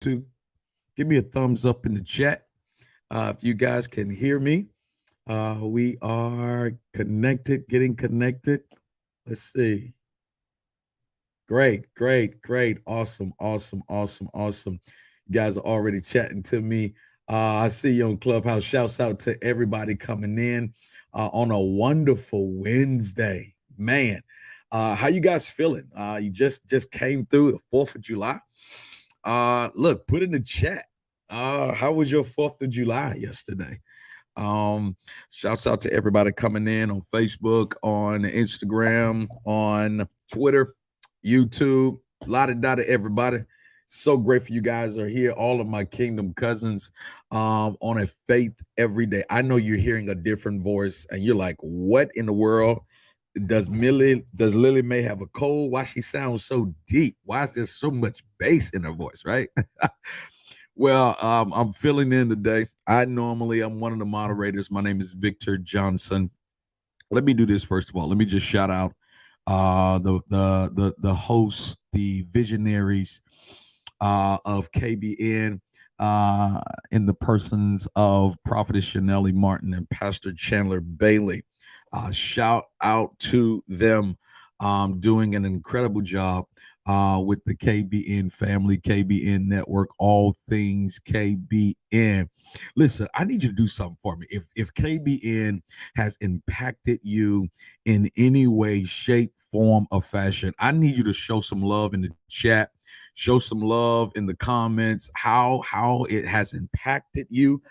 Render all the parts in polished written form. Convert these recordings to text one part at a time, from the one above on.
to give me a thumbs up in the chat. If you guys can hear me, we are connected, getting connected. Let's see. Great. Awesome, awesome, awesome, awesome. You guys are already chatting to me. I see you on Clubhouse. Shouts out to everybody coming in on a wonderful Wednesday. Man, how you guys feeling? You just came through the 4th of July. Look, put in the chat. How was your 4th of July yesterday? Um, Shouts out to everybody coming in on Facebook, on Instagram, on Twitter, YouTube, la da to everybody. So grateful you guys are here. All of my kingdom cousins on a faith every day. I know you're hearing a different voice and you're like, what in the world? Does Lily May have a cold? Why she sounds so deep? Why is there so much bass in her voice, right? Well, I'm filling in today. I'm one of the moderators. My name is Victor Johnson. Let me do this first of all. Let me just shout out the hosts, the visionaries of KBN in the persons of Prophetess Chanelli Martin and Pastor Chandler Bailey. Shout out to them doing an incredible job with the KBN family, KBN network, all things KBN. Listen, I need you to do something for me. If KBN has impacted you in any way, shape, form, or fashion, I need you to show some love in the chat. Show some love in the comments. How it has impacted you,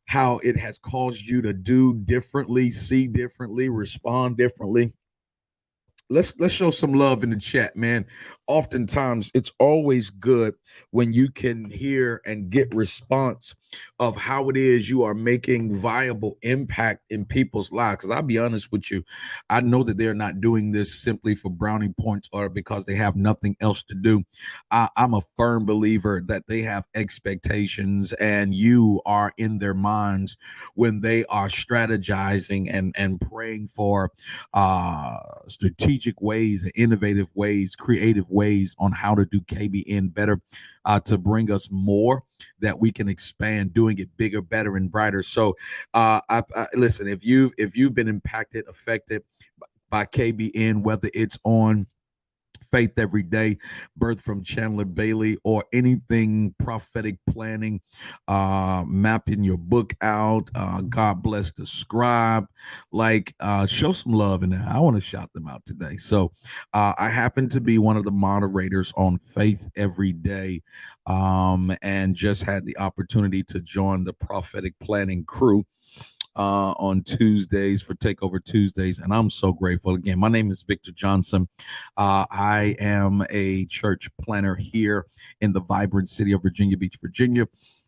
how it has caused you to do differently, see differently, respond differently. Let's show some love in the chat, man. Oftentimes it's always good when you can hear and get response of how it is you are making viable impact in people's lives. Because I'll be honest with you, I know that they're not doing this simply for brownie points or because they have nothing else to do. I'm a firm believer that they have expectations and you are in their minds when they are strategizing and praying for strategic ways and innovative ways, creative ways on how to do KBN better, to bring us more that we can expand, doing it bigger, better, and brighter. So, listen, if you've been impacted, affected by KBN, whether it's on Faith Every Day, Birth from Chandler Bailey, or anything prophetic planning, mapping your book out, God Bless the Scribe, show some love in there. I want to shout them out today. So I happen to be one of the moderators on Faith Every Day, and just had the opportunity to join the prophetic planning crew on Tuesdays for Takeover Tuesdays. And I'm so grateful. Again, my name is Victor Johnson. I am a church planner here in the vibrant city of Virginia Beach, Virginia.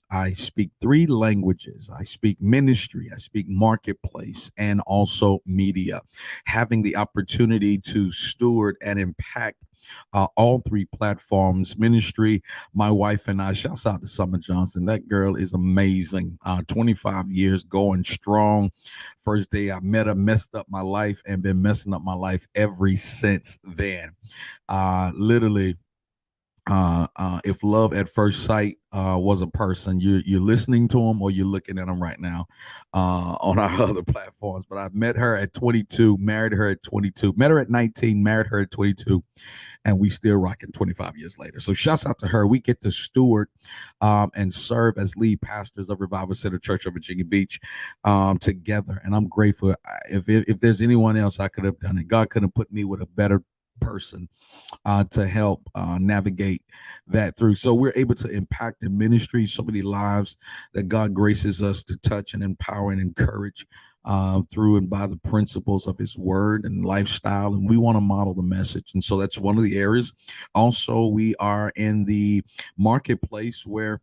I speak 3 languages. I speak ministry, I speak marketplace, and also media. Having the opportunity to steward and impact all 3 platforms, ministry, my wife and I. Shouts out to Summer Johnson. That girl is amazing. 25 years going strong. First day I met her, messed up my life, and been messing up my life ever since then. Literally, if love at first sight was a person, you're listening to them or you're looking at them right now on our other platforms. But I met her at 22, married her at 22, met her at 19, married her at 22, and we still rocking 25 years later. So shouts out to her. We get to steward and serve as lead pastors of Revival Center Church of Virginia Beach together, and I'm grateful. If there's anyone else I could have done it, God could have put me with a better person to help navigate that through. So we're able to impact the ministry, so many lives that God graces us to touch and empower and encourage through and by the principles of his word and lifestyle. And we want to model the message. And so that's one of the areas. Also, we are in the marketplace where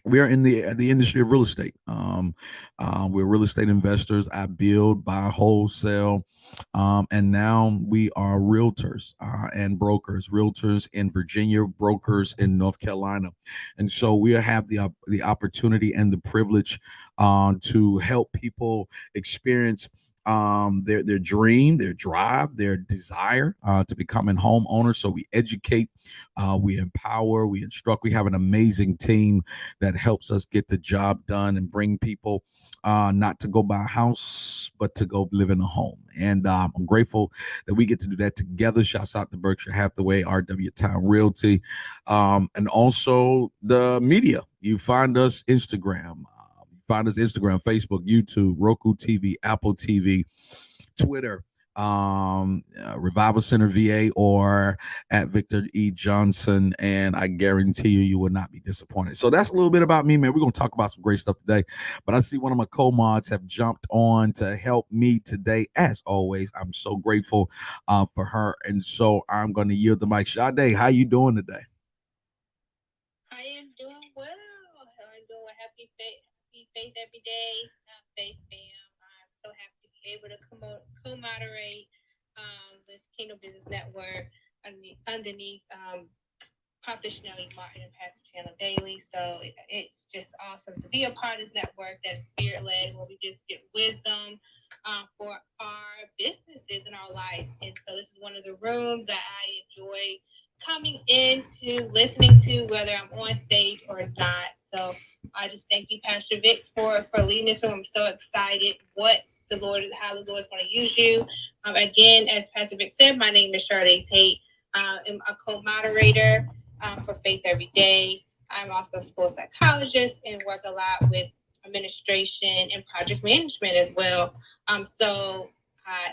we are in the industry of real estate. We're real estate investors. I build, buy, wholesale, and now we are realtors and brokers. Realtors in Virginia, brokers in North Carolina, and so we have the opportunity and the privilege to help people experience their dream, their drive, their desire to becoming homeowners. So we educate, we empower, we instruct. We have an amazing team that helps us get the job done and bring people not to go buy a house, but to go live in a home. And I'm grateful that we get to do that together. Shouts out to Berkshire Hathaway, RW Town Realty, and also the media. You find us Instagram. Find us Instagram, Facebook, YouTube, Roku TV, Apple TV, Twitter, Revival Center VA, or at Victor E. Johnson, and I guarantee you will not be disappointed. So that's a little bit about me, man. We're going to talk about some great stuff today, but I see one of my co-mods have jumped on to help me today. As always, I'm so grateful for her, and so I'm going to yield the mic. Sade, how you doing today? I am doing well. I'm doing faith every day. Faith fam. I'm so happy to be able to co-moderate with Kingdom Business Network underneath Prophet Chanel Martin and Pastor Chandler Daly. So it's just awesome to be a part of this network that's spirit led, where we just get wisdom for our businesses and our life. And so this is one of the rooms that I enjoy coming into, listening to, whether I'm on stage or not. So I just thank you, Pastor Vic, for leading this room. I'm so excited how the Lord is going to use you. Again, as Pastor Vic said, my name is Sade Tate. I'm a co-moderator for Faith Every Day. I'm also a school psychologist and work a lot with administration and project management as well.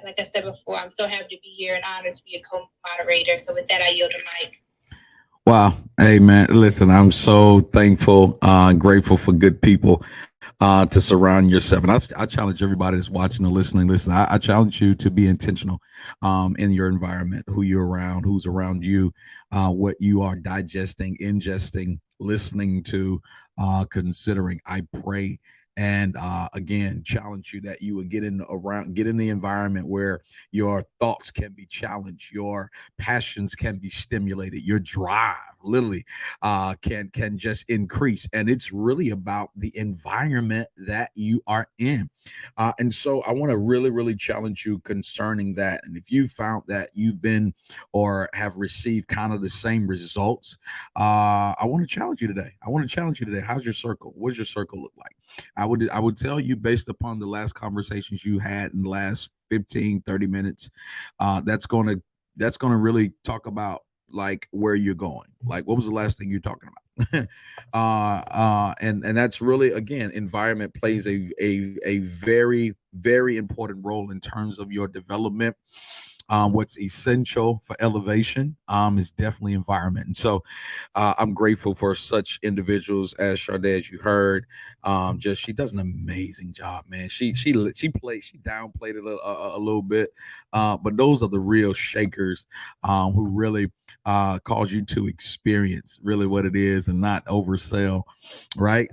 Like I said before, I'm so happy to be here and honored to be a co-moderator. So with that, I yield the mic. Wow. Hey, man, listen, I'm so thankful, grateful for good people to surround yourself. And I challenge everybody that's watching or listening. Listen, I challenge you to be intentional in your environment, who you're around, who's around you, what you are digesting, ingesting, listening to, considering. I pray and again challenge you that you would get in the environment where your thoughts can be challenged, your passions can be stimulated, your drive literally can just increase. And it's really about the environment that you are in. And so I want to really challenge you concerning that. And if you found that you've been or have received kind of the same results, I want to challenge you today. How's your circle? What does your circle look like? I would tell you, based upon the last conversations you had in the last 15-30 minutes, that's going to really talk about like where you're going. Like, what was the last thing you're talking about? And that's really, again, environment plays a very important role in terms of your development. What's essential for elevation is definitely environment. And so I'm grateful for such individuals as Sade, as you heard. Just she does an amazing job, man. She downplayed it a little bit, but those are the real shakers who really cause you to experience really what it is and not oversell, right?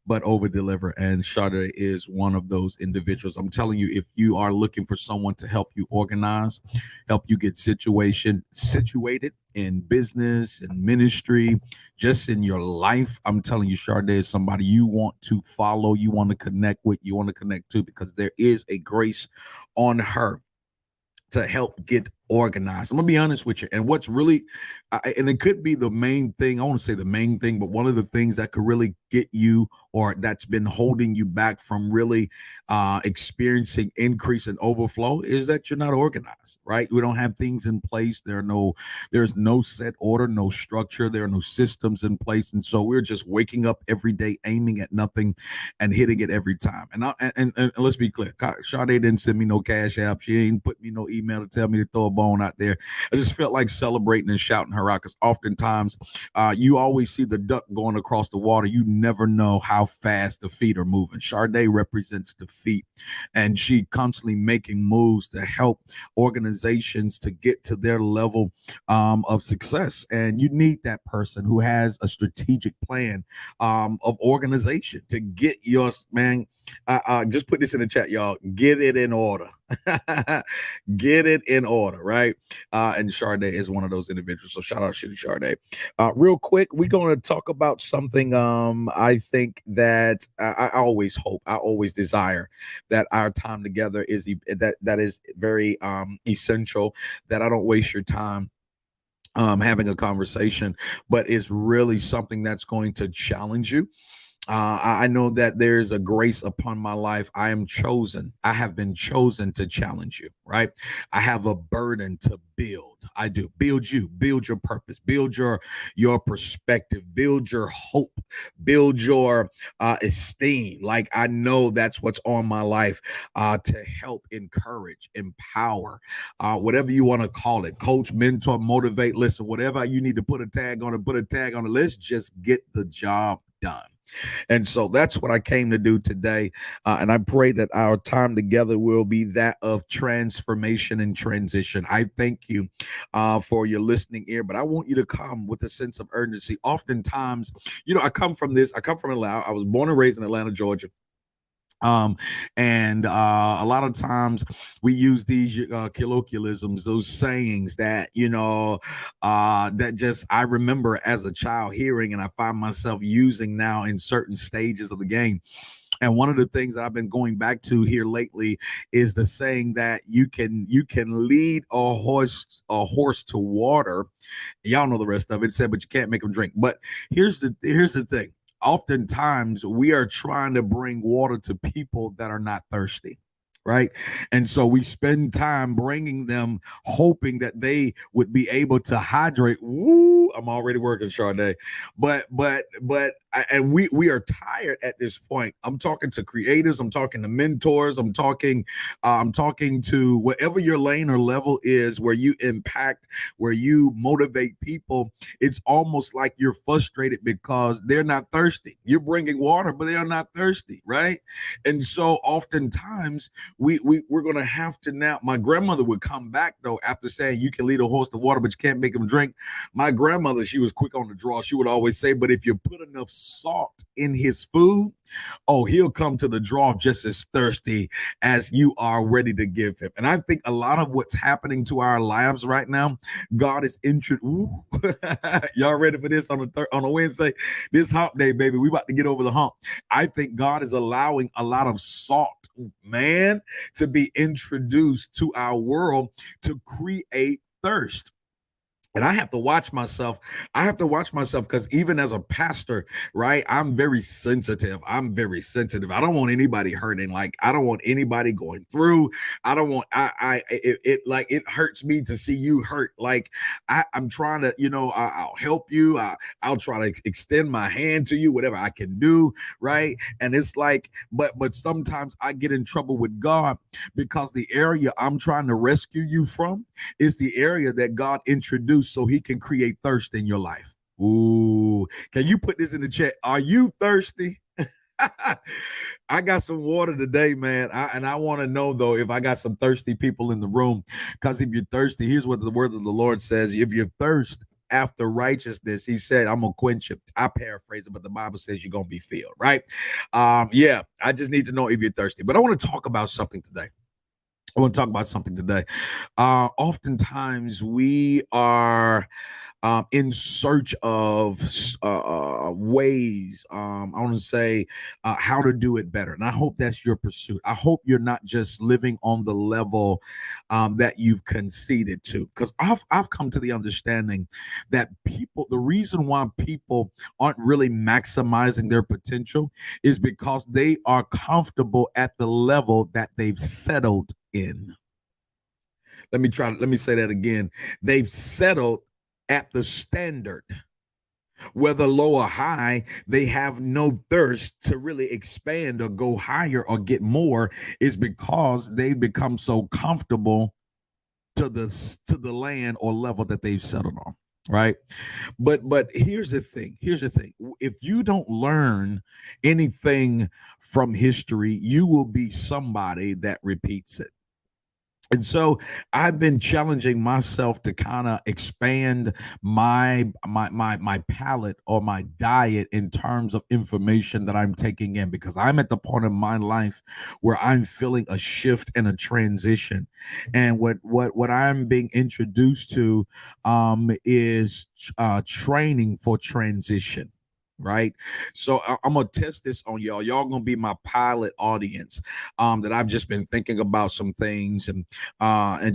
But over deliver. And Sade is one of those individuals. I'm telling you, if you are looking for someone to help you organize, help you get situated in business and ministry, just in your life, I'm telling you, Sade is somebody you want to follow, you want to connect with, you want to connect to, because there is a grace on her to help get organized. I'm gonna be honest with you. And what's really, and it could be the main thing. I want to say the main thing, but one of the things that could really get you, or that's been holding you back from really experiencing increase and overflow, is that you're not organized. Right? We don't have things in place. There's no set order, no structure. There are no systems in place, and so we're just waking up every day, aiming at nothing, and hitting it every time. And let's be clear, Sade didn't send me no cash app. She ain't put me no email to tell me to throw a bone out there. I just felt like celebrating and shouting her out, because oftentimes you always see the duck going across the water. You never know how fast the feet are moving. Sade represents the feet, and she constantly making moves to help organizations to get to their level of success. And you need that person who has a strategic plan of organization to get your, man, just put this in the chat, y'all. Get it in order. Get it in order, right? And Sade is one of those individuals. So shout out to Sade. Real quick, we're going to talk about something. I think that I always hope, I always desire that our time together is that is very essential. That I don't waste your time having a conversation, but it's really something that's going to challenge you. I know that there's a grace upon my life. I am chosen. I have been chosen to challenge you, right? I have a burden to build. I do build you, build your purpose, build your perspective, build your hope, build your esteem. Like I know that's what's on my life to help, encourage, empower, whatever you want to call it, coach, mentor, motivate. Listen, whatever you need to put a tag on it, put a tag on it. Let's just get the job done. And so that's what I came to do today. And I pray that our time together will be that of transformation and transition. I thank you for your listening ear, but I want you to come with a sense of urgency. Oftentimes, I come from Atlanta. I was born and raised in Atlanta, Georgia. And a lot of times we use these colloquialisms, those sayings that that just I remember as a child hearing, and I find myself using now in certain stages of the game. And one of the things that I've been going back to here lately is the saying that you can lead a horse to water. Y'all know the rest of it. Said, but you can't make them drink. But here's the thing. Oftentimes we are trying to bring water to people that are not thirsty, right? And so we spend time bringing them, hoping that they would be able to hydrate. Woo, I'm already working, Sade. And we are tired at this point. I'm talking to creators, I'm talking to mentors, I'm talking to whatever your lane or level is, where you impact, where you motivate people. It's almost like you're frustrated because they're not thirsty. You're bringing water, but they are not thirsty, right? And so oftentimes we're gonna have to now. My grandmother would come back though after saying you can lead a horse to water, but you can't make him drink. My grandmother, she was quick on the draw. She would always say, but if you put enough salt in his food, oh, he'll come to the draw just as thirsty as you are ready to give him. And I think a lot of what's happening to our lives right now, God is y'all ready for this on a Wednesday? This hump day, baby. We about to get over the hump. I think God is allowing a lot of salt, man, to be introduced to our world to create thirst. And I have to watch myself. Because even as a pastor, right, I'm very sensitive. I don't want anybody hurting. Like, I don't want anybody going through. I don't want, it hurts me to see you hurt. Like, I'm trying to, I'll help you. I'll try to extend my hand to you, whatever I can do. Right. And it's like, but sometimes I get in trouble with God because the area I'm trying to rescue you from is the area that God introduced so he can create thirst in your life. Ooh, can you put this in the chat? Are you thirsty? I got some water today, man. I want to know, though, if I got some thirsty people in the room. Because if you're thirsty, here's what the word of the Lord says. If you're thirsty after righteousness, he said, I'm going to quench you. I paraphrase it, but the Bible says you're going to be filled, right? Yeah, I just need to know if you're thirsty. But I want to talk about something today. Oftentimes we are in search of ways, I want to say, how to do it better. And I hope that's your pursuit. I hope you're not just living on the level that you've conceded to. Because I've come to the understanding that the reason why people aren't really maximizing their potential is because they are comfortable at the level that they've settled in. Let me say that again. They've settled at the standard. Whether low or high, they have no thirst to really expand or go higher or get more, is because they've become so comfortable to the land or level that they've settled on. Right. But here's the thing. If you don't learn anything from history, you will be somebody that repeats it. And so I've been challenging myself to kind of expand my palate or my diet in terms of information that I'm taking in, because I'm at the point of my life where I'm feeling a shift and a transition. And what I'm being introduced to is training for transition. Right. So I'm gonna test this on y'all. Y'all gonna be my pilot audience. That I've just been thinking about some things and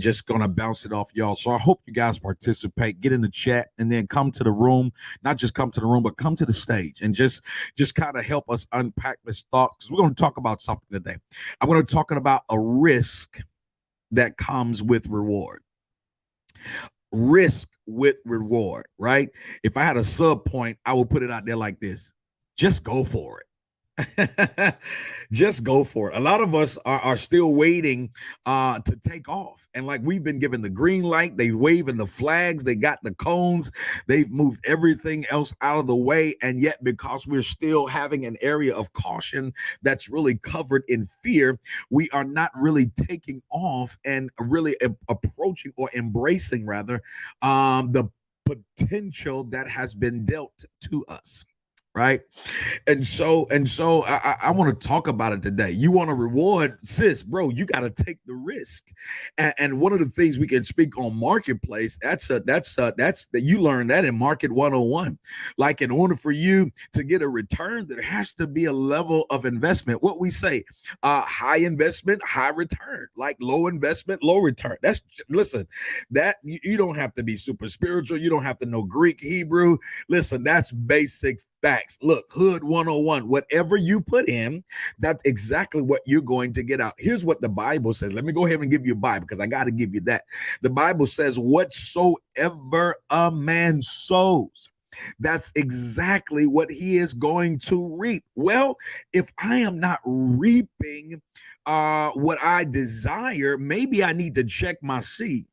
just gonna bounce it off y'all. So I hope you guys participate, get in the chat, and then come to the room. Not just come to the room, but come to the stage and just kind of help us unpack this thought, because we're gonna talk about something today. I'm gonna talk about a risk that comes with reward. Risk with reward, right? If I had a sub point, I would put it out there like this: just go for it. Just go for it. A lot of us are still waiting to take off. And like, we've been given the green light, they waving the flags, they got the cones, they've moved everything else out of the way. And yet, because we're still having an area of caution that's really covered in fear, we are not really taking off and really approaching, or embracing rather, the potential that has been dealt to us. Right. And so I want to talk about it today. You want to reward, sis, bro, you got to take the risk. And one of the things we can speak on marketplace, that's that you learn that in Market 101. Like, in order for you to get a return, there has to be a level of investment. What we say, high investment, high return, like low investment, low return. That's, listen, that you don't have to be super spiritual. You don't have to know Greek, Hebrew. Listen, that's basic facts. Look, Hood 101, whatever you put in, that's exactly what you're going to get out. Here's what the Bible says. Let me go ahead and give you a Bible, because I got to give you that. The Bible says, whatsoever a man sows, that's exactly what he is going to reap. Well, if I am not reaping what I desire, maybe I need to check my seed.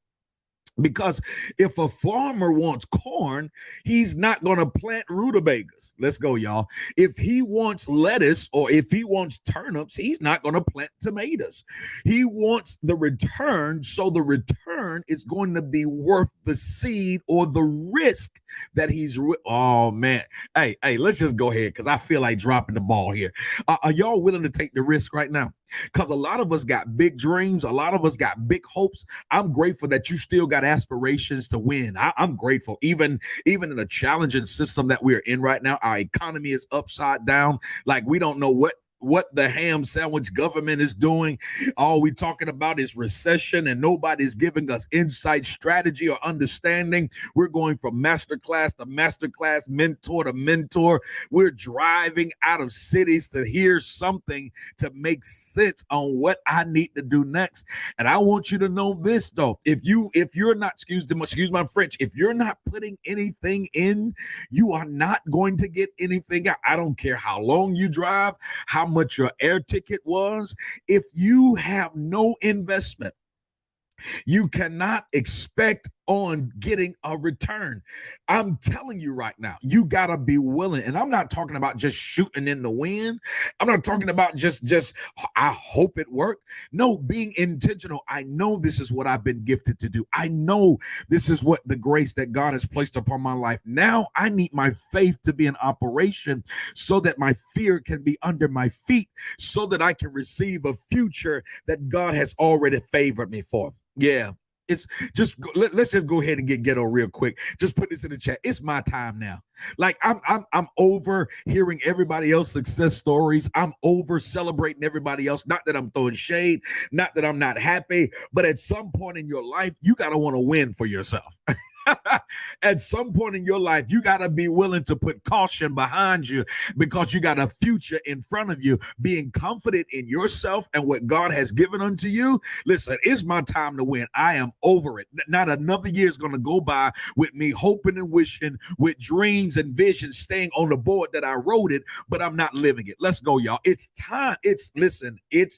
Because if a farmer wants corn, he's not going to plant rutabagas. Let's go, y'all. If he wants lettuce, or if he wants turnips, he's not going to plant tomatoes. He wants the return. So the return is going to be worth the seed or the risk that oh, man. Hey, let's just go ahead, because I feel like dropping the ball here. Are y'all willing to take the risk right now? Because a lot of us got big dreams. A lot of us got big hopes. I'm grateful that you still got aspirations to win. I'm grateful. Even in a challenging system that we're in right now, our economy is upside down. Like, we don't know what the ham sandwich government is doing. All we talking about is recession, and nobody's giving us insight, strategy, or understanding. We're going from masterclass to masterclass, mentor to mentor. We're driving out of cities to hear something to make sense on what I need to do next. And I want you to know this, though: if you're not, excuse my French, if you're not putting anything in, you are not going to get anything out. I don't care how long you drive, how much your air ticket was. If you have no investment, you cannot expect on getting a return. I'm telling you right now, you got to be willing. And I'm not talking about just shooting in the wind. I'm not talking about just I hope it worked. No, being intentional. I know this is what I've been gifted to do. I know this is what the grace that God has placed upon my life. Now I need my faith to be in operation, so that my fear can be under my feet, so that I can receive a future that God has already favored me for. Yeah. It's just, let's just go ahead and get ghetto real quick. Just put this in the chat. It's my time now. Like, I'm over hearing everybody else success stories. I'm over celebrating everybody else. Not that I'm throwing shade, not that I'm not happy, but at some point in your life, you gotta want to win for yourself. At some point in your life, you got to be willing to put caution behind you, because you got a future in front of you. Being confident in yourself and what God has given unto you. Listen, it's my time to win. I am over it. Not another year is going to go by with me hoping and wishing, with dreams and visions staying on the board that I wrote it, but I'm not living it. Let's go, y'all. It's time. It's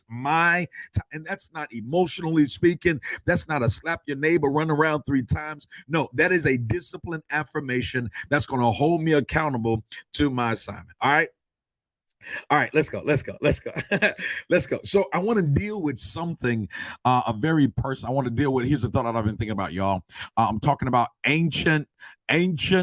my time. And that's not emotionally speaking. That's not a slap your neighbor, run around 3 times. No, that is a disciplined affirmation that's going to hold me accountable to my assignment. All right. All right, let's go. Let's go. Let's go. Let's go. So I want to deal with something, a very person. I want to deal with. Here's the thought that I've been thinking about, y'all. I'm talking about ancient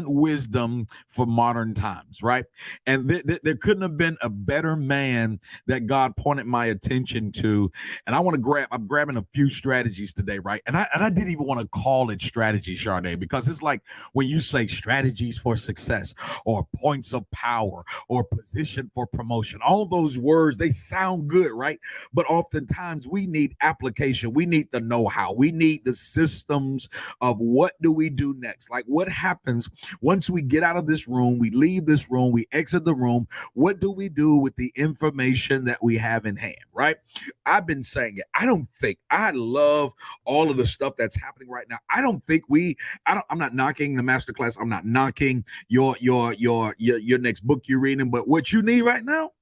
wisdom for modern times, right? And there couldn't have been a better man that God pointed my attention to. And I want to I'm grabbing a few strategies today, right? And I didn't even want to call it strategy, Charday, because it's like when you say strategies for success or points of power or position for promotion. All those words, they sound good, right? But oftentimes we need application. We need the know-how. We need the systems of what do we do next? Like what happens once we get out of this room, we leave this room, we exit the room. What do we do with the information that we have in hand, right? I've been saying it. I love all of the stuff that's happening right now. I'm not knocking the masterclass. I'm not knocking your next book you're reading, but what you need right now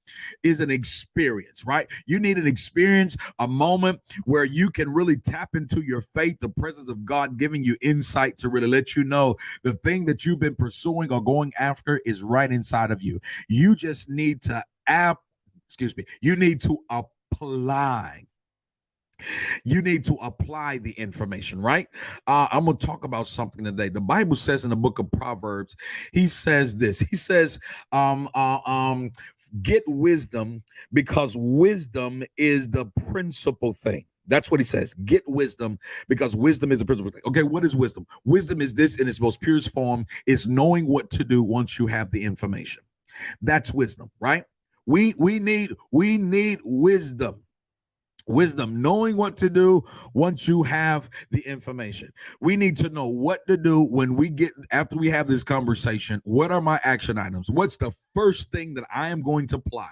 is an experience, right? You need an experience, a moment where you can really tap into your faith, the presence of God giving you insight to really let you know the thing that you've been pursuing or going after is right inside of you. You just need to you need to apply. You need to apply the information, right? I'm going to talk about something today. The Bible says in the book of Proverbs, he says this. He says, get wisdom because wisdom is the principal thing. That's what he says. Get wisdom because wisdom is the principal thing. Okay, what is wisdom? Wisdom is this in its most purest form, is knowing what to do once you have the information. That's wisdom, right? We need wisdom. Wisdom, knowing what to do once you have the information. We need to know what to do after we have this conversation. What are my action items? What's the first thing that I am going to apply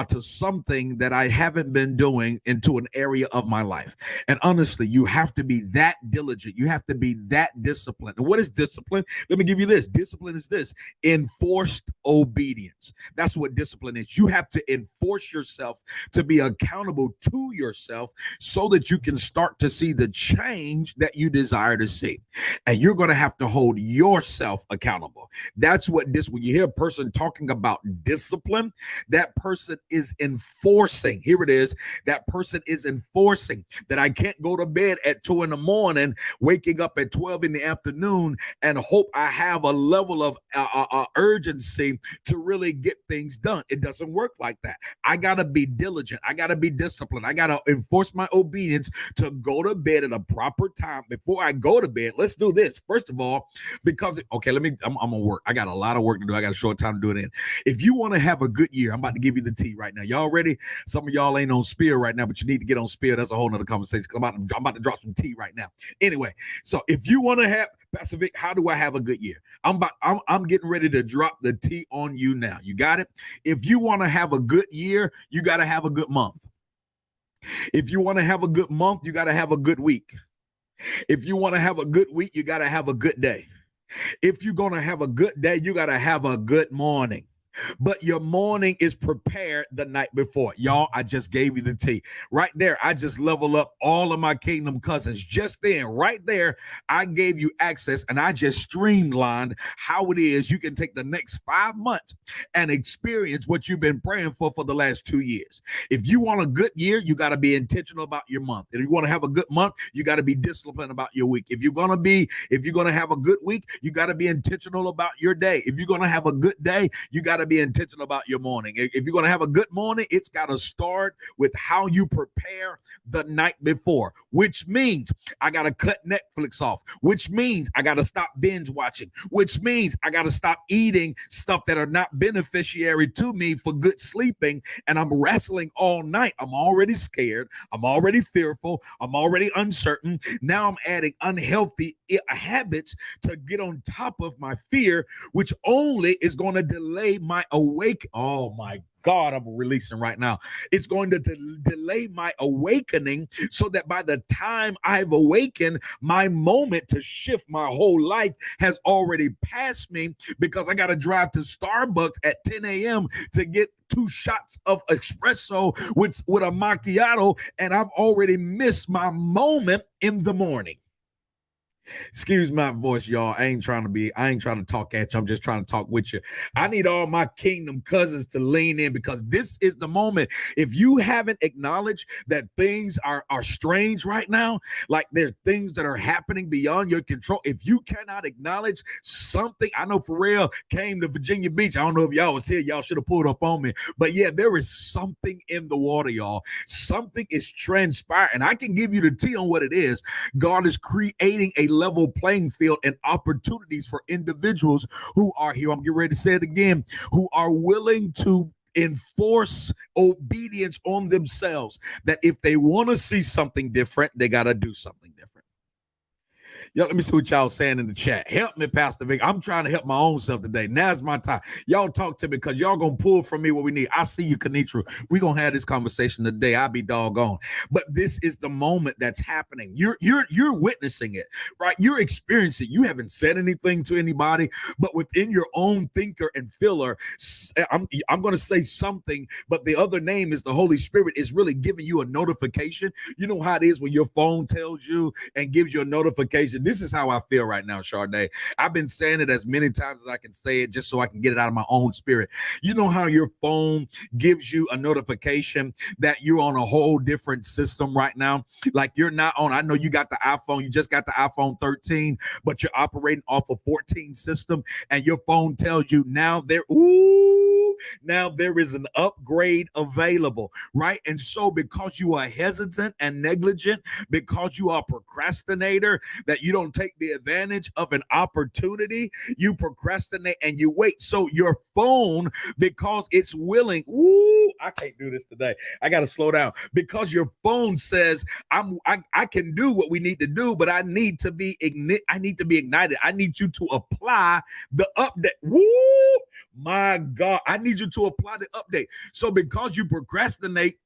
to something that I haven't been doing into an area of my life? And honestly, you have to be that diligent. You have to be that disciplined. And what is discipline? Let me give you this. Discipline is this: enforced obedience. That's what discipline is. You have to enforce yourself to be accountable to yourself so that you can start to see the change that you desire to see. And you're going to have to hold yourself accountable. That's what when you hear a person talking about discipline, that person is enforcing. Here it is. That person is enforcing that I can't go to bed at 2 a.m, waking up at 12 in the afternoon and hope I have a level of urgency to really get things done. It doesn't work like that. I got to be diligent. I got to be disciplined. I got to enforce my obedience to go to bed at a proper time. Before I go to bed, let's do this. First of all, because, I'm going to work. I got a lot of work to do. I got a short time to do it in. If you want to have a good year, I'm about to give you the tea right now. Y'all ready? Some of y'all ain't on Spill right now, but you need to get on Spill. That's a whole nother conversation. I'm about to drop some tea right now. Anyway, so if you want to have, Pastor Vic, how do I have a good year? I'm getting ready to drop the tea on you now. You got it? If you want to have a good year, you got to have a good month. If you want to have a good month, you got to have a good week. If you want to have a good week, you got to have a good day. If you're going to have a good day, you got to have a good morning. But your morning is prepared the night before. Y'all, I just gave you the tea. Right there, I just leveled up all of my kingdom cousins. Just then, right there, I gave you access and I just streamlined how it is you can take the next 5 months and experience what you've been praying for the last 2 years. If you want a good year, you got to be intentional about your month. If you want to have a good month, you got to be disciplined about your week. If you're going to have a good week, you got to be intentional about your day. If you're going to have a good day, you got to be intentional about your morning. If you're going to have a good morning, it's got to start with how you prepare the night before, which means I got to cut Netflix off, which means I got to stop binge watching, which means I got to stop eating stuff that are not beneficiary to me for good sleeping. And I'm wrestling all night. I'm already scared. I'm already fearful. I'm already uncertain. Now I'm adding unhealthy habits to get on top of my fear, which only is going to delay my oh my God, I'm releasing right now. It's going to delay my awakening so that by the time I've awakened, my moment to shift my whole life has already passed me because I got to drive to Starbucks at 10 a.m. to get 2 shots of espresso with a macchiato, and I've already missed my moment in the morning. Excuse my voice, y'all. I ain't trying to talk at you. I'm just trying to talk with you. I need all my kingdom cousins to lean in because this is the moment. If you haven't acknowledged that things are strange right now, like there are things that are happening beyond your control. If you cannot acknowledge something, I know Pharrell came to Virginia Beach. I don't know if y'all was here. Y'all should have pulled up on me. But yeah, there is something in the water, y'all. Something is transpiring. I can give you the tea on what it is. God is creating a level playing field and opportunities for individuals who are here. I'm getting ready to say it again, who are willing to enforce obedience on themselves. That if they want to see something different, they got to do something different. Yo, let me see what y'all saying in the chat. Help me, Pastor Vic. I'm trying to help my own self today. Now's my time. Y'all talk to me because y'all gonna pull from me what we need. I see you, Kenitra. We gonna have this conversation today. I'll be doggone. But this is the moment that's happening. You're witnessing it, right? You're experiencing. You haven't said anything to anybody, but within your own thinker and feeler, I'm gonna say something, but the other name is the Holy Spirit is really giving you a notification. You know how it is when your phone tells you and gives you a notification. This is how I feel right now, Sade. I've been saying it as many times as I can say it just so I can get it out of my own spirit. You know how your phone gives you a notification that you're on a whole different system right now? Like you're not on, I know you got the iPhone, you just got the iPhone 13, but you're operating off a 14 system and your phone tells you now now there is an upgrade available, right? And so because you are hesitant and negligent, because you are a procrastinator, that you don't take the advantage of an opportunity, you procrastinate and you wait. So your phone, because it's willing, I can't do this today. I got to slow down because your phone says I can do what we need to do, but I need to be ignited. I need you to apply the update. My God, I need you to apply the update. So because you procrastinate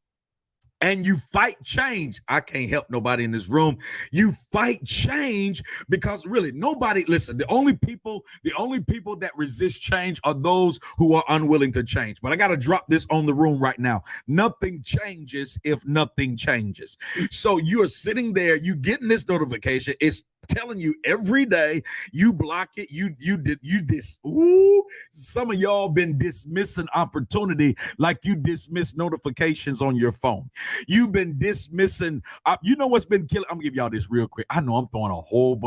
and you fight change, I can't help nobody in this room. You fight change because really nobody, listen, the only people that resist change are those who are unwilling to change. But I got to drop this on the room right now. Nothing changes if nothing changes. So you're sitting there, you getting this notification. It's telling you every day, you block it, some of y'all been dismissing opportunity like you dismiss notifications on your phone. You've been dismissing, you know what's been killing? I'm gonna give y'all this real quick. I know I'm throwing a whole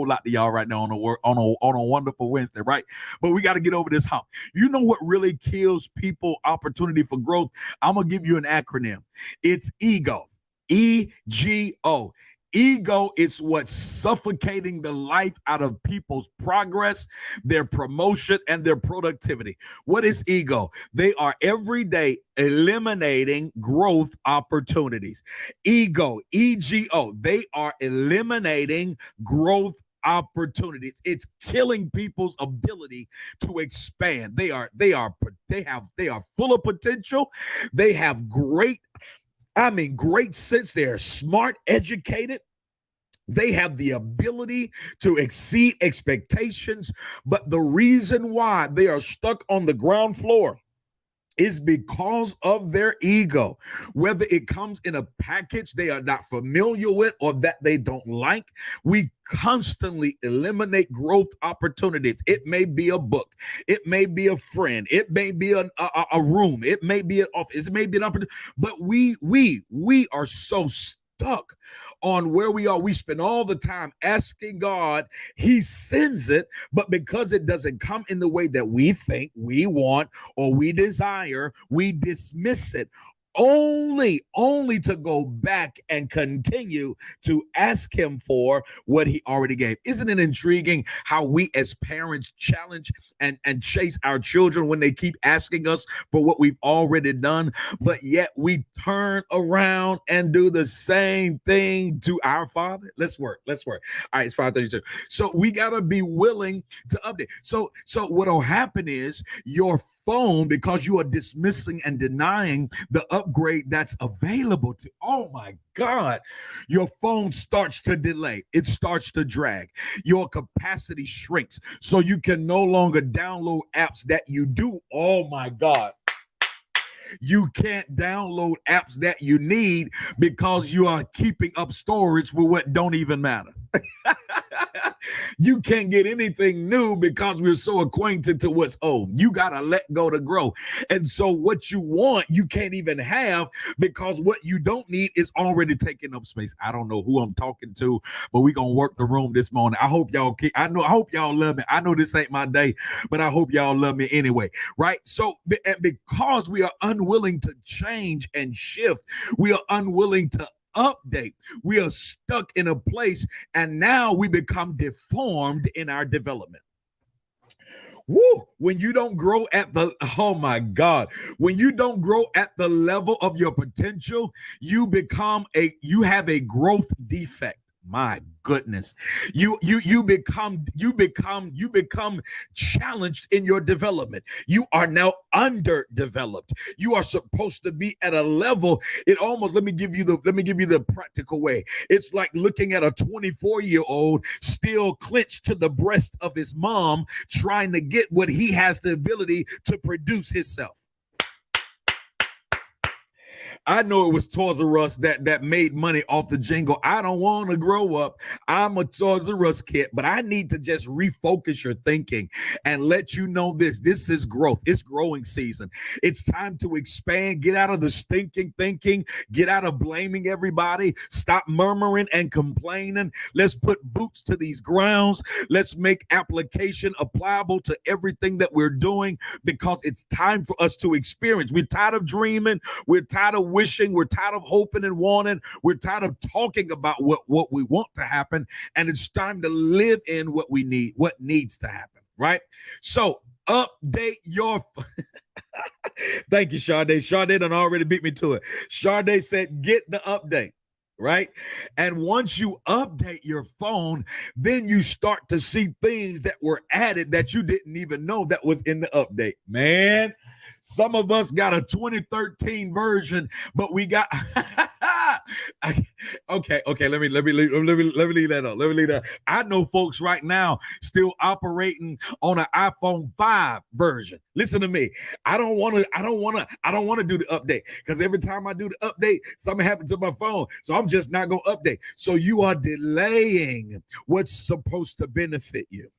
lot to y'all right now on a wonderful Wednesday, right? But we got to get over this hump. You know what really kills people opportunity for growth? I'm gonna give you an acronym. It's ego. EGO. Ego is what's suffocating the life out of people's progress, their promotion, and their productivity. What is ego? They are every day eliminating growth opportunities. Ego, EGO, they are eliminating growth opportunities. It's killing people's ability to expand. They are full of potential. They have great sense. They're smart, educated. They have the ability to exceed expectations. But the reason why they are stuck on the ground floor is because of their ego, whether it comes in a package they are not familiar with or that they don't like. We constantly eliminate growth opportunities. It may be a book, it may be a friend, it may be a room, it may be an office, it may be an opportunity, but we are so stuck on where we are. We spend all the time asking God, he sends it, but because it doesn't come in the way that we think, we want, or we desire, we dismiss it. Only to go back and continue to ask him for what he already gave. Isn't it intriguing how we as parents challenge and chase our children when they keep asking us for what we've already done, but yet we turn around and do the same thing to our Father? Let's work. All right, it's 5:32. So we got to be willing to update. So what'll happen is your phone, because you are dismissing and denying the upgrade that's available to, oh my God, your phone starts to delay. It starts to drag. Your capacity shrinks. So you can no longer download apps that you do. Oh my God. You can't download apps that you need because you are keeping up storage for what don't even matter. You can't get anything new because we're so acquainted to what's old. You got to let go to grow. And so what you want, you can't even have because what you don't need is already taking up space. I don't know who I'm talking to, but we're going to work the room this morning. I hope y'all I hope y'all love me. I know this ain't my day, but I hope y'all love me anyway. Right? So and because we are unwilling to change and shift, we are unwilling to update. We are stuck in a place, and now we become deformed in our development. Woo! When you don't grow at the, oh my God, when you don't grow at the level of your potential, you have a growth defect. My goodness, you become challenged in your development. You are now underdeveloped. You are supposed to be at a level. It almost, let me give you the practical way. It's like looking at a 24-year-old still clenched to the breast of his mom, trying to get what he has the ability to produce himself. I know it was Toys R Us that made money off the jingle. I don't want to grow up. I'm a Toys R Us kid, but I need to just refocus your thinking and let you know this. This is growth. It's growing season. It's time to expand. Get out of the stinking thinking. Get out of blaming everybody. Stop murmuring and complaining. Let's put boots to these grounds. Let's make application applicable to everything that we're doing because it's time for us to experience. We're tired of dreaming. We're tired of wishing. We're tired of hoping and wanting. We're tired of talking about what we want to happen. And it's time to live in what we need, what needs to happen, right? So update your... Thank you, Sade. Sade done already beat me to it. Sade said, get the update. Right? And once you update your phone, then you start to see things that were added that you didn't even know that was in the update. Man, some of us got a 2013 version, but we got okay. Let me leave that up. Let me leave that. I know folks right now still operating on an iPhone 5 version. Listen to me. I don't want to do the update because every time I do the update, something happens to my phone. So I'm just not going to update. So you are delaying what's supposed to benefit you.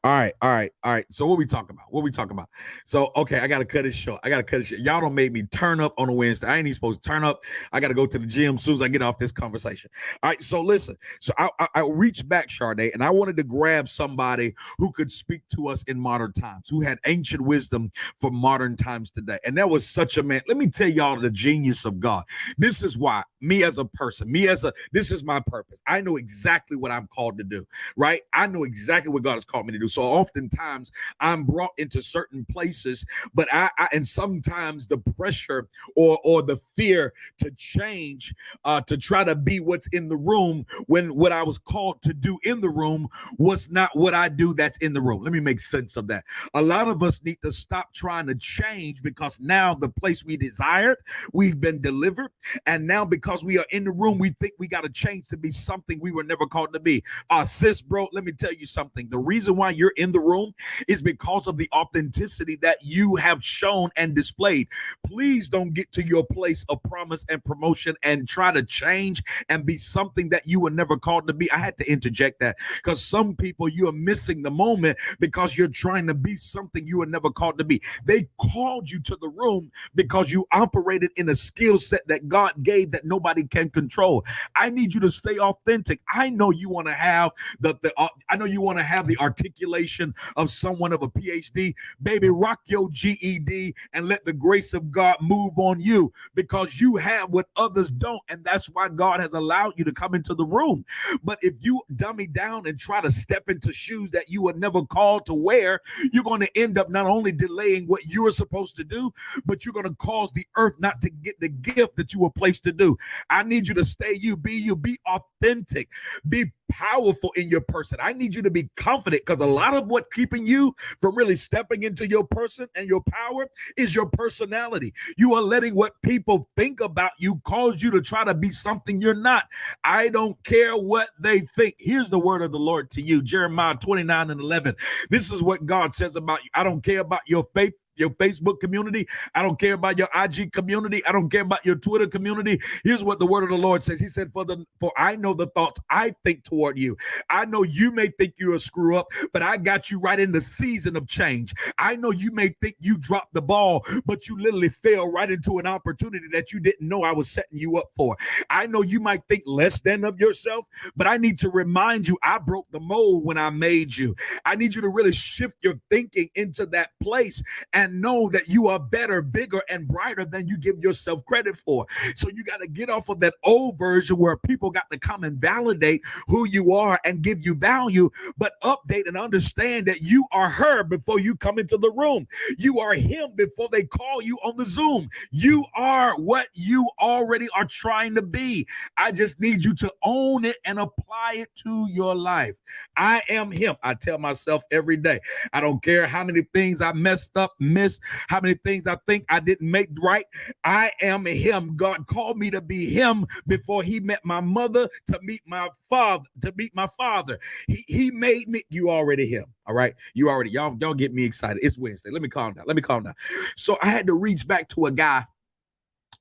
All right. So what we talking about? So, okay, I got to cut it short. Y'all don't make me turn up on a Wednesday. I ain't even supposed to turn up. I got to go to the gym as soon as I get off this conversation. All right, so listen. So I reached back, Sade, and I wanted to grab somebody who could speak to us in modern times, who had ancient wisdom for modern times today. And that was such a man. Let me tell y'all the genius of God. This is why me as a person, this is my purpose. I know exactly what I'm called to do, right? I know exactly what God has called me to do. So oftentimes I'm brought into certain places, but and sometimes the pressure or the fear to change, to try to be what's in the room when what I was called to do in the room was not what I do that's in the room. Let me make sense of that. A lot of us need to stop trying to change because now the place we desired, we've been delivered. And now because we are in the room, we think we got to change to be something we were never called to be. Sis, bro, let me tell you something. The reason why you're in the room is because of the authenticity that you have shown and displayed. Please don't get to your place of promise and promotion and try to change and be something that you were never called to be. I had to interject that because some people, you are missing the moment because you're trying to be something you were never called to be. They called you to the room because you operated in a skill set that God gave that nobody can control. I need you to stay authentic. I know you want to have the articulation of someone of a PhD. Baby, rock your GED and let the grace of God move on you because you have what others don't. And that's why God has allowed you to come into the room. But if you dummy down and try to step into shoes that you were never called to wear, you're going to end up not only delaying what you were supposed to do, but you're going to cause the earth not to get the gift that you were placed to do. I need you to stay you, be authentic, be powerful in your person. I need you to be confident because a lot of what keeping you from really stepping into your person and your power is your personality. You are letting what people think about you cause you to try to be something you're not. I don't care what they think. Here's the word of the Lord to you, Jeremiah 29:11. This is what God says about you. I don't care about your faith, your Facebook community. I don't care about your IG community. I don't care about your Twitter community. Here's what the word of the Lord says. He said, for I know the thoughts I think toward you. I know you may think you're a screw up, but I got you right in the season of change. I know you may think you dropped the ball, but you literally fell right into an opportunity that you didn't know I was setting you up for. I know you might think less than of yourself, but I need to remind you, I broke the mold when I made you. I need you to really shift your thinking into that place and know that you are better, bigger, and brighter than you give yourself credit for. So you got to get off of that old version where people got to come and validate who you are and give you value, but update and understand that you are her before you come into the room. You are him before they call you on the Zoom. You are what you already are trying to be. I just need you to own it and apply it to your life. I am him. I tell myself every day, I don't care how many things I messed up, missed, how many things I think I didn't make right. I am him. God called me to be him before he met my mother, to meet my father. He made me. You already him. All right. You already, y'all get me excited. It's Wednesday. Let me calm down. So I had to reach back to a guy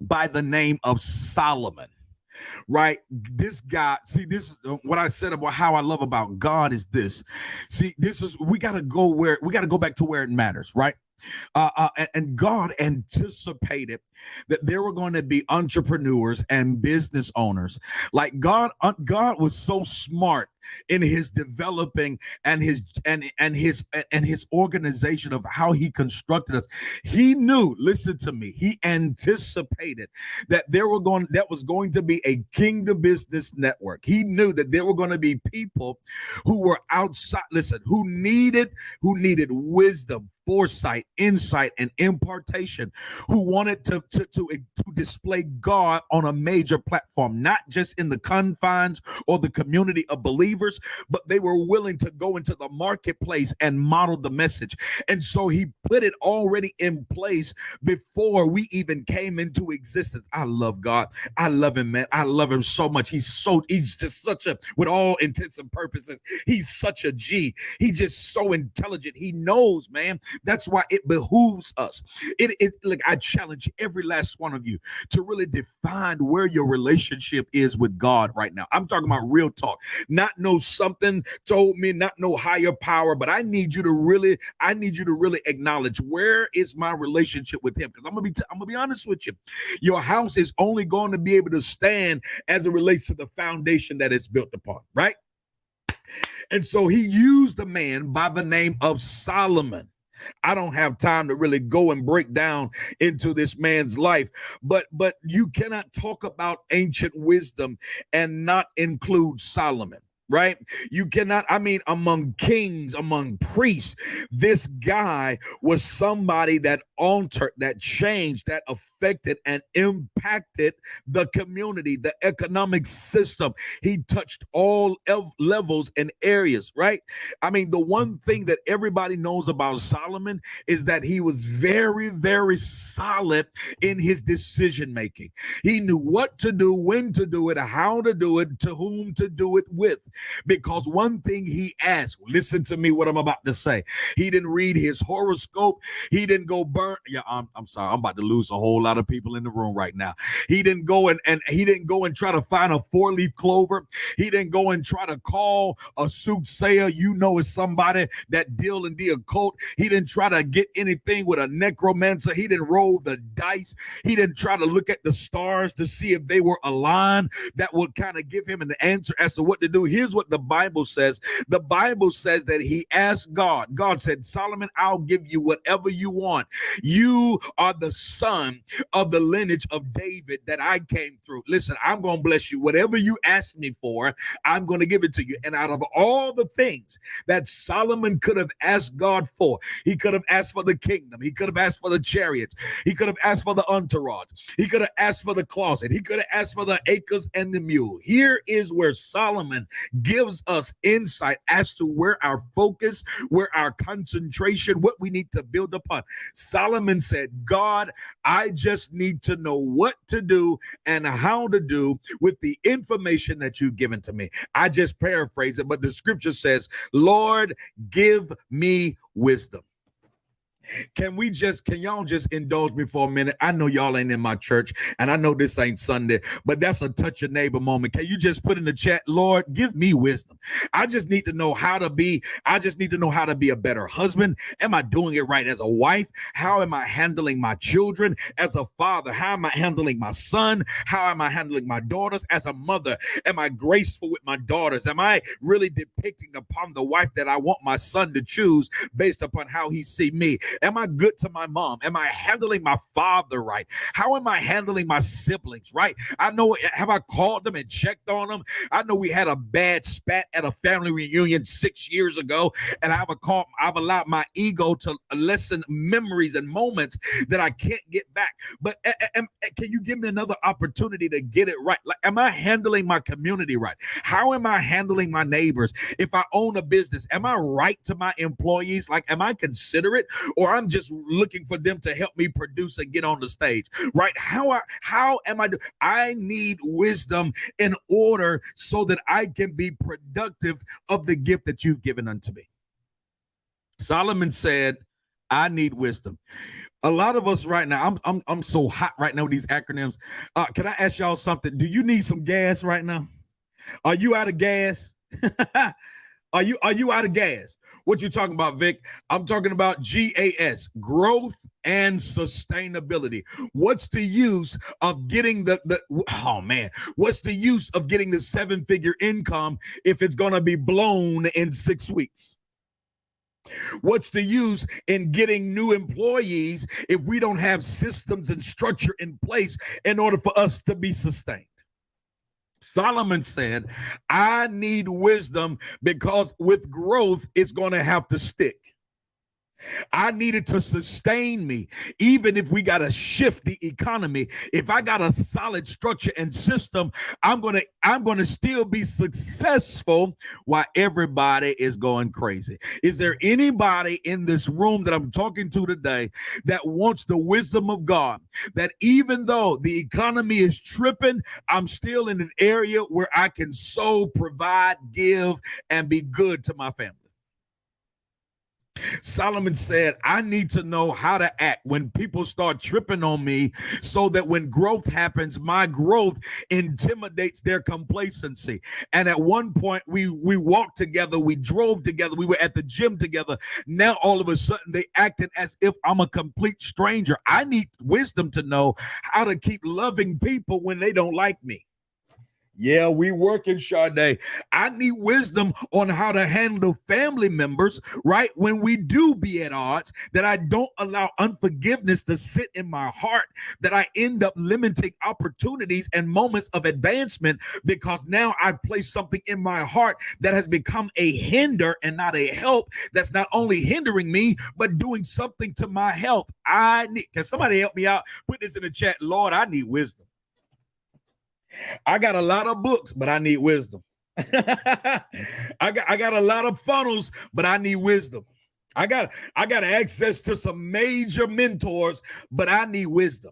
by the name of Solomon. Right. This guy, see, this is what I said about how I love about God is this. See, we got to go back to where it matters. Right. And God anticipated that there were going to be entrepreneurs and business owners. Like God was so smart in his developing and his organization of how he constructed us. He knew, listen to me, he anticipated that that was going to be a kingdom business network. He knew that there were going to be people who were outside, who needed wisdom, foresight, insight, and impartation, who wanted to display God on a major platform, not just in the confines or the community of believers, but they were willing to go into the marketplace and model the message. And so he put it already in place before we even came into existence. I love God. I love him, man. I love him so much. He's just such a, with all intents and purposes, he's such a G. He's just so intelligent. He knows, man. That's why it behooves us. Like, I challenge every last one of you to really define where your relationship is with God right now. I'm talking about real talk, not know something told me, not no higher power, but I need you to really acknowledge, where is my relationship with him? Because I'm gonna be honest with you. Your house is only going to be able to stand as it relates to the foundation that it's built upon, right? And so he used a man by the name of Solomon. I don't have time to really go and break down into this man's life, but you cannot talk about ancient wisdom and not include Solomon. Right? You cannot, among kings, among priests, this guy was somebody that altered, that changed, that affected and impacted the community, the economic system. He touched all levels and areas, right? The one thing that everybody knows about Solomon is that he was very, very solid in his decision making. He knew what to do, when to do it, how to do it, to whom to do it with. Because one thing he asked, listen to me, what I'm about to say. He didn't read his horoscope. He didn't go burn. Yeah, I'm sorry. I'm about to lose a whole lot of people in the room right now. He didn't go and he didn't go and try to find a 4-leaf clover. He didn't go and try to call a soothsayer. It's somebody that deal in the occult. He didn't try to get anything with a necromancer. He didn't roll the dice. He didn't try to look at the stars to see if they were aligned. That would kind of give him an answer as to what to do. Here's what the Bible says. The Bible says that he asked God. God said, Solomon, I'll give you whatever you want. You are the son of the lineage of David that I came through. Listen, I'm going to bless you. Whatever you ask me for, I'm going to give it to you. And out of all the things that Solomon could have asked God for, he could have asked for the kingdom. He could have asked for the chariots. He could have asked for the entourage. He could have asked for the closet. He could have asked for the acres and the mule. Here is where Solomon gives us insight as to where our focus, where our concentration, what we need to build upon. Solomon said, God, I just need to know what to do and how to do with the information that you've given to me. I just paraphrase it, but the scripture says, Lord, give me wisdom. Can y'all just indulge me for a minute? I know y'all ain't in my church, and I know this ain't Sunday, but that's a touch your neighbor moment. Can you just put in the chat, Lord, give me wisdom? I just need to know how to be a better husband. Am I doing it right as a wife? How am I handling my children as a father? How am I handling my son? How am I handling my daughters as a mother? Am I graceful with my daughters? Am I really depicting upon the wife that I want my son to choose based upon how he see me? Am I good to my mom? Am I handling my father right? How am I handling my siblings right? I know, have I called them and checked on them? I know we had a bad spat at a family reunion 6 years ago, and I've allowed my ego to lessen memories and moments that I can't get back. But can you give me another opportunity to get it right? Like, am I handling my community right? How am I handling my neighbors? If I own a business, am I right to my employees? Like, am I considerate, or I'm just looking for them to help me produce and get on the stage, right? How am I I need wisdom in order so that I can be productive of the gift that you've given unto me. Solomon said, I need wisdom. A lot of us right now, I'm so hot right now with these acronyms. Can I ask y'all something? Do you need some gas right now? Are you out of gas? Are you out of gas? What you talking about, Vic? I'm talking about GAS, growth and sustainability. What's the use of getting what's the use of getting the 7-figure income if it's going to be blown in 6 weeks? What's the use in getting new employees if we don't have systems and structure in place in order for us to be sustained? Solomon said, I need wisdom because with growth, it's going to have to stick. I needed to sustain me, even if we got to shift the economy. If I got a solid structure and system, I'm gonna still be successful while everybody is going crazy. Is there anybody in this room that I'm talking to today that wants the wisdom of God? That even though the economy is tripping, I'm still in an area where I can sow, provide, give, and be good to my family. Solomon said, I need to know how to act when people start tripping on me so that when growth happens, my growth intimidates their complacency. And at one point, we walked together, we drove together, we were at the gym together. Now, all of a sudden, they acting as if I'm a complete stranger. I need wisdom to know how to keep loving people when they don't like me. Yeah, we working, Sade. I need wisdom on how to handle family members, right? When we do be at odds, that I don't allow unforgiveness to sit in my heart, that I end up limiting opportunities and moments of advancement because now I place something in my heart that has become a hinder and not a help, that's not only hindering me, but doing something to my health. Can somebody help me out? Put this in the chat. Lord, I need wisdom. I got a lot of books, but I need wisdom. I got a lot of funnels, but I need wisdom. I got access to some major mentors, but I need wisdom.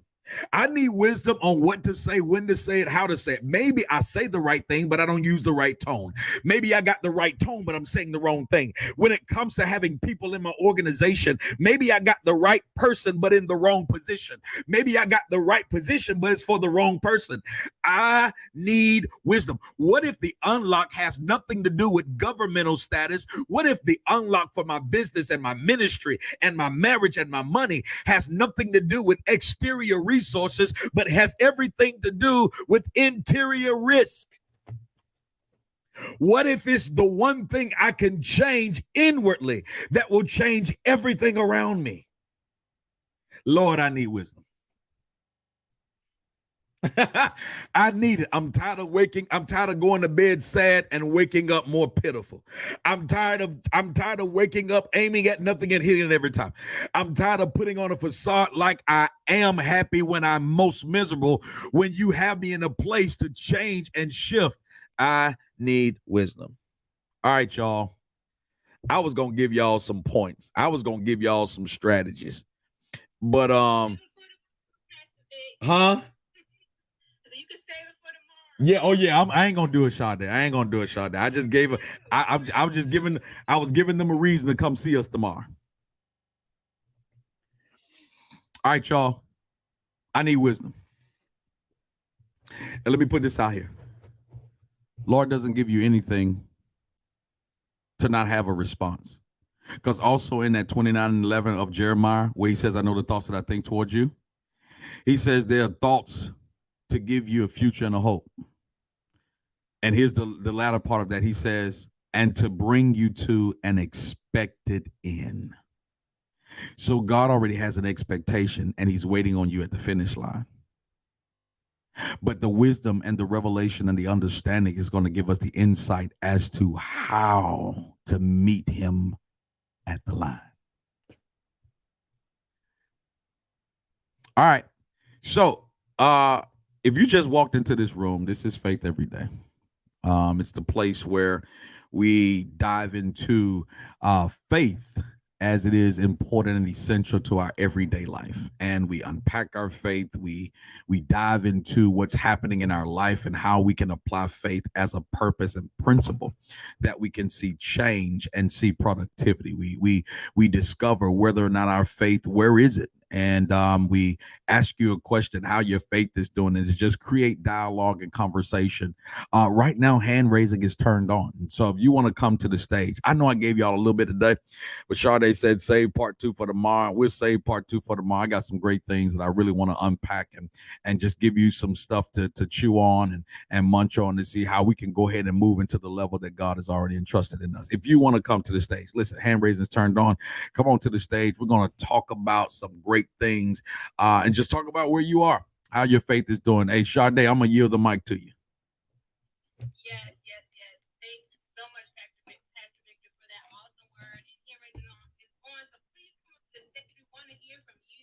I need wisdom on what to say, when to say it, how to say it. Maybe I say the right thing, but I don't use the right tone. Maybe I got the right tone, but I'm saying the wrong thing. When it comes to having people in my organization, maybe I got the right person, but in the wrong position. Maybe I got the right position, but it's for the wrong person. I need wisdom. What if the unlock has nothing to do with governmental status? What if the unlock for my business and my ministry and my marriage and my money has nothing to do with exterior resources, but has everything to do with interior risk? What if it's the one thing I can change inwardly that will change everything around me? Lord, I need wisdom. I need it. I'm tired of going to bed sad and waking up more pitiful. I'm tired of waking up aiming at nothing and hitting it every time. I'm tired of putting on a facade like I am happy when I'm most miserable, when you have me in a place to change and shift. I need wisdom. All right, y'all. I was going to give y'all some points. I was going to give y'all some strategies. But huh? Yeah. Oh, yeah. I ain't gonna do a shot there. I just gave a. I was giving them a reason to come see us tomorrow. All right, y'all. I need wisdom. And let me put this out here. Lord doesn't give you anything to not have a response. Because also in that 29 and 11 of Jeremiah, where he says, I know the thoughts that I think towards you, he says there are thoughts to give you a future and a hope. And here's the latter part of that. He says, and to bring you to an expected end. So God already has an expectation and he's waiting on you at the finish line. But the wisdom and the revelation and the understanding is going to give us the insight as to how to meet him at the line. All right. So if you just walked into this room, this is Faith Every Day. It's the place where we dive into faith as it is important and essential to our everyday life, and we unpack our faith. We dive into what's happening in our life and how we can apply faith as a purpose and principle that we can see change and see productivity. We discover whether or not our faith, where is it? And we ask you a question, how your faith is doing, and to just create dialogue and conversation. Right now, hand raising is turned on. So if you want to come to the stage, I know I gave y'all a little bit today, but Sade said save part 2 for tomorrow. We'll save part 2 for tomorrow. I got some great things that I really want to unpack and just give you some stuff to chew on and munch on to see how we can go ahead and move into the level that God has already entrusted in us. If you want to come to the stage, listen, hand raising is turned on. Come on to the stage. We're going to talk about some great things and just talk about where you are, how your faith is doing. Hey, Sade, I'm going to yield the mic to you. Yes, yes, yes. Thank you so much, Pastor Victor, for that awesome word. And here right now is on. So please come up to the stage. We want to hear from you.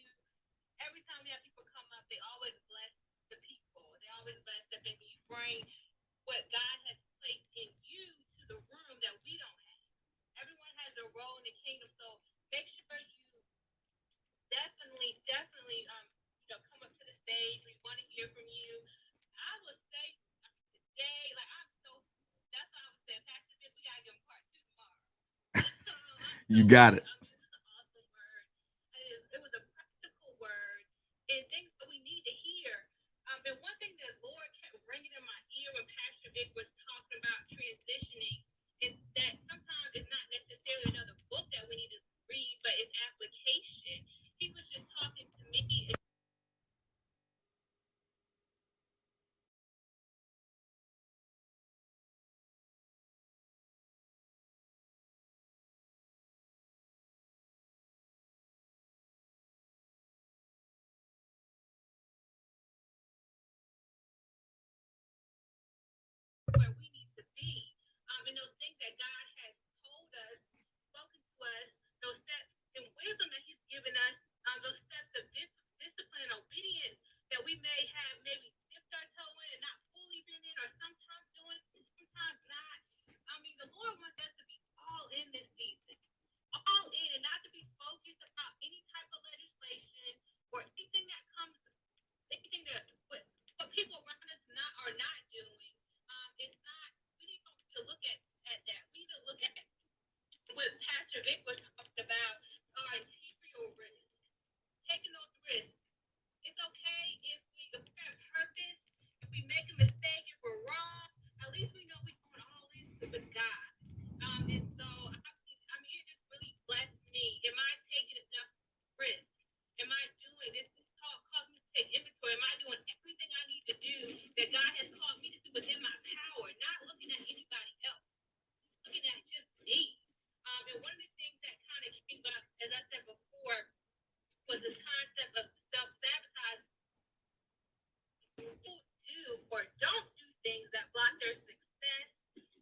Every time we have people come up, they always bless the people. They always bless them. And you bring what God has placed in you to the room that we don't have. Everyone has a role in the kingdom. So make sure you definitely, come up to the stage. We want to hear from you. I will say today, like I'm so, that's why I was saying, Pastor Vic, we gotta give him part 2 tomorrow. You got it. I mean, it was an awesome word. It was a practical word and things that we need to hear. And one thing that Lord kept ringing in my ear when Pastor Vic was talking about transitioning, is that sometimes it's not necessarily another book that we need to read, but it's application. He was just talking to me. Where we need to be, and those things that God has told us, spoken to us, those steps and wisdom that He's given us, those steps of discipline and obedience that we may have maybe dipped our toe in and not fully been in, or sometimes doing it, sometimes not. I mean, the Lord wants us to be all in this season, all in, and not to be focused about any type of legislation or anything that comes, anything that what people around us are not doing. It's not. We need to look at that. We need to look at what Pastor Vic was talking about, our interior risk, taking those risks. It's okay if we're in purpose, if we make a mistake, if we're wrong. At least we know we're going all into with God. And so, I mean, it just really blessed me. Am I taking enough risk? Am I doing this? Cause me to take inventory. Am I doing everything I need to do that God has called me to do within my power? Not looking at anybody else, looking at just me. And one of the things that kind of came up, as I said before, was this concept of self-sabotage. People do or don't do things that block their success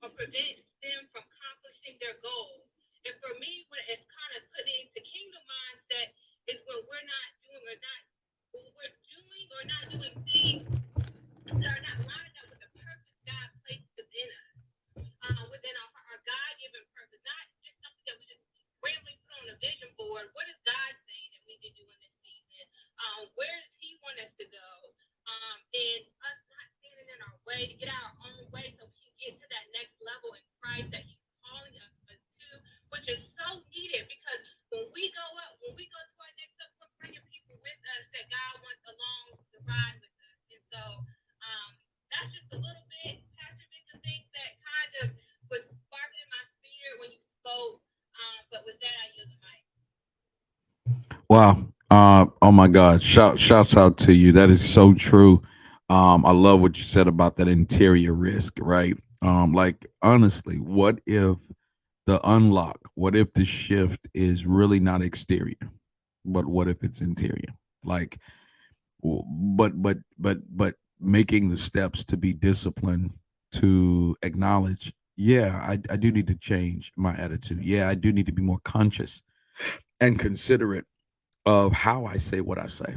or prevent them from accomplishing their goals. And for me, when it's kind of putting it into kingdom mindset, is when we're not doing things that are not lined up with the purpose God placed within us, within our God-given purpose, not just something that we just randomly put on a vision board. What is God saying that we need to do in this season? Where does He want us to go? And us not standing in our way to get our own way so we can get to that next level in Christ that He's calling us to, which is so needed, because when we go to our next level, we're bringing people with Wow. Oh my God. Shouts out to you. That is so true. I love what you said about that interior risk, right? Like honestly, what if the unlock, what if the shift is really not exterior, but what if it's interior? Like but making the steps to be disciplined, to acknowledge, yeah, I do need to change my attitude. Yeah, I do need to be more conscious and considerate of how I say what I say.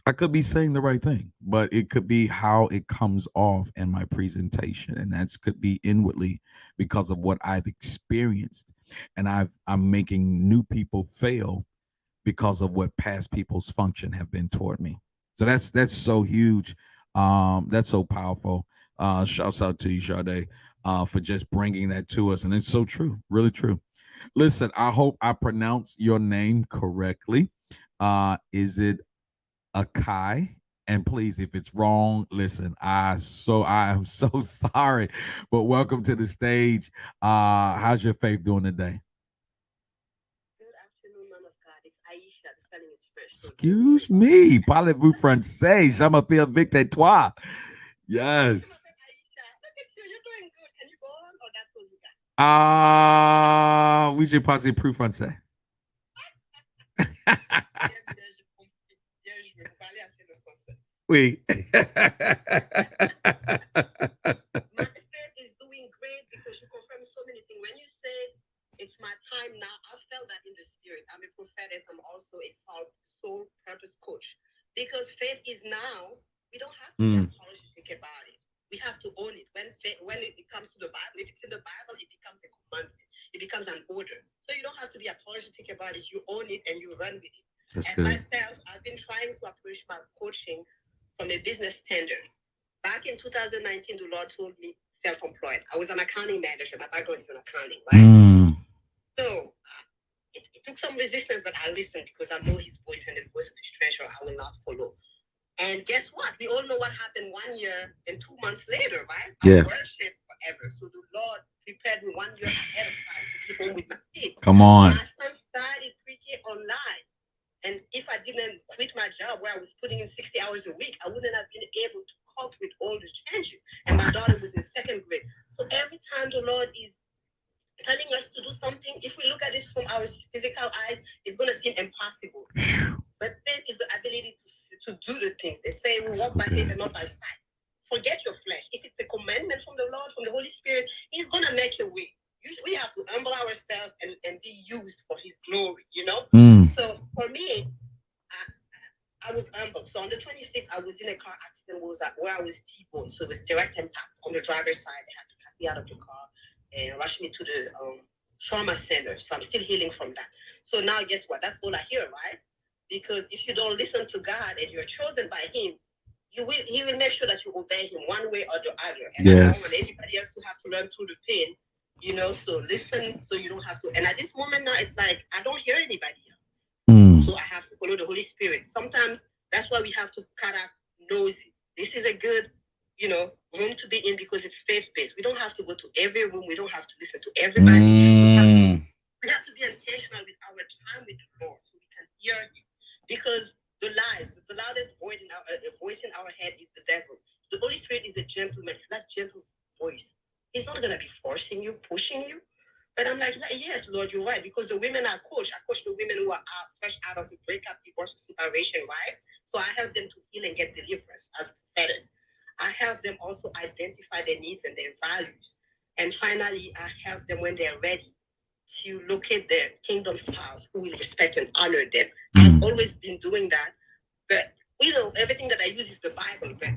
I could be saying the right thing, but it could be how it comes off in my presentation, and that's could be inwardly because of what I've experienced, and I'm making new people fail because of what past people's function have been toward me. So that's so huge. That's so powerful. Shouts out to you, Sade, for just bringing that to us, and it's so true, really true. Listen, I hope I pronounce your name correctly. Is it Akai? And please, if it's wrong, listen. I am so sorry, but welcome to the stage. How's your faith doing today? Good afternoon, man of God. It's Aisha. The spelling is French, so don't worry Excuse about it. me, parlez-vous français? Je m'appelle Victor Toi. Oh, you Yes. must say Aisha. Look at you. You're doing good. Can you go on? Or that's all you got? Oui, j'ai passé plus français. Bien, bien, j'ai compris. Bien joué. Vous parlez assez le français. Oui. My faith is doing great because you confirm so many things. When you say it's my time now, I felt that in the spirit. I'm a prophetess. I'm also a soul purpose coach. Because faith is now, we don't have to be Mm, apologetic about it. We have to own it. When it comes to the Bible, if it's in the Bible, it becomes a commandment. It becomes an order. So you don't have to be apologetic about it. You own it and you run with it. that's And good. myself, I've been trying to approach my coaching from a business standard. Back in 2019, the Lord told me self-employed. I was an accounting manager. My background is in accounting, right? Mm, So it took some resistance, but I listened because I know His voice and the voice of His treasure. I will not follow. And guess what? We all know what happened 1 year and 2 months later, right? yeah. I worship forever. So the Lord prepared me 1 year ahead of time to be home with my kids. Come on. My son started pre-K online. And if I didn't quit my job where I was putting in 60 hours a week, I wouldn't have been able to cope with all the changes. And my daughter was in second grade. So every time the Lord is telling us to do something, if we look at it from our physical eyes, it's going to seem impossible. But faith is the ability to do the things. They say we walk So by faith good. and not by sight. Forget your flesh. If it's a commandment from the Lord, from the Holy Spirit, He's going to make a way. We have to humble ourselves and be used for His glory, you know? Mm, So for me, I was humbled. So on the 26th, I was in a car accident where I was T-boned. So it was direct impact on the driver's side. They had to cut me out of the car and rush me to the trauma center. So I'm still healing from that. So now, guess what? That's all I hear, right? Because if you don't listen to God and you're chosen by Him, He will make sure that you obey Him one way or the other. And I don't want yes. anybody else to have to learn through the pain, you know. So listen, so you don't have to. And at this moment now, it's like I don't hear anybody else. Mm, So I have to follow the Holy Spirit. Sometimes that's why we have to cut out noises. This is a good, room to be in because it's faith-based. We don't have to go to every room. We don't have to listen to everybody. mm, We have to be intentional with our time with the Lord so we can hear Him. Because the loudest voice in our head is the devil. The Holy Spirit is a gentleman. It's that gentle voice. He's not going to be forcing you, pushing you. But I'm like, yes, Lord, you're right. Because the women I coach the women who are fresh out of a breakup, divorce, or separation, right? So I help them to heal and get deliverance as prophetess. I help them also identify their needs and their values. And finally, I help them when they're ready to locate their kingdom spouse who will respect and honor them. I've mm, always been doing that. But, everything that I use is the Bible. But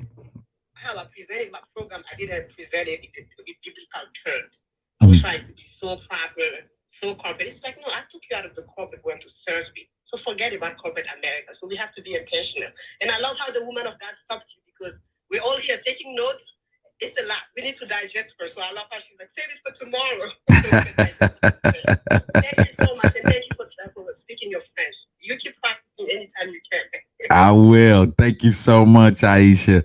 how I presented my program, I didn't present it in biblical terms. I was mm. trying to be so proper, so corporate. It's like, no, I took you out of the corporate world to serve me. So forget about corporate America. So we have to be intentional. And I love how the woman of God stopped you because we're all here taking notes. It's a lot. We need to digest first. So I love how she's like, save it for tomorrow. Thank you so much. And thank you for speaking your French. You keep practicing anytime you can. I will. Thank you so much, Aisha.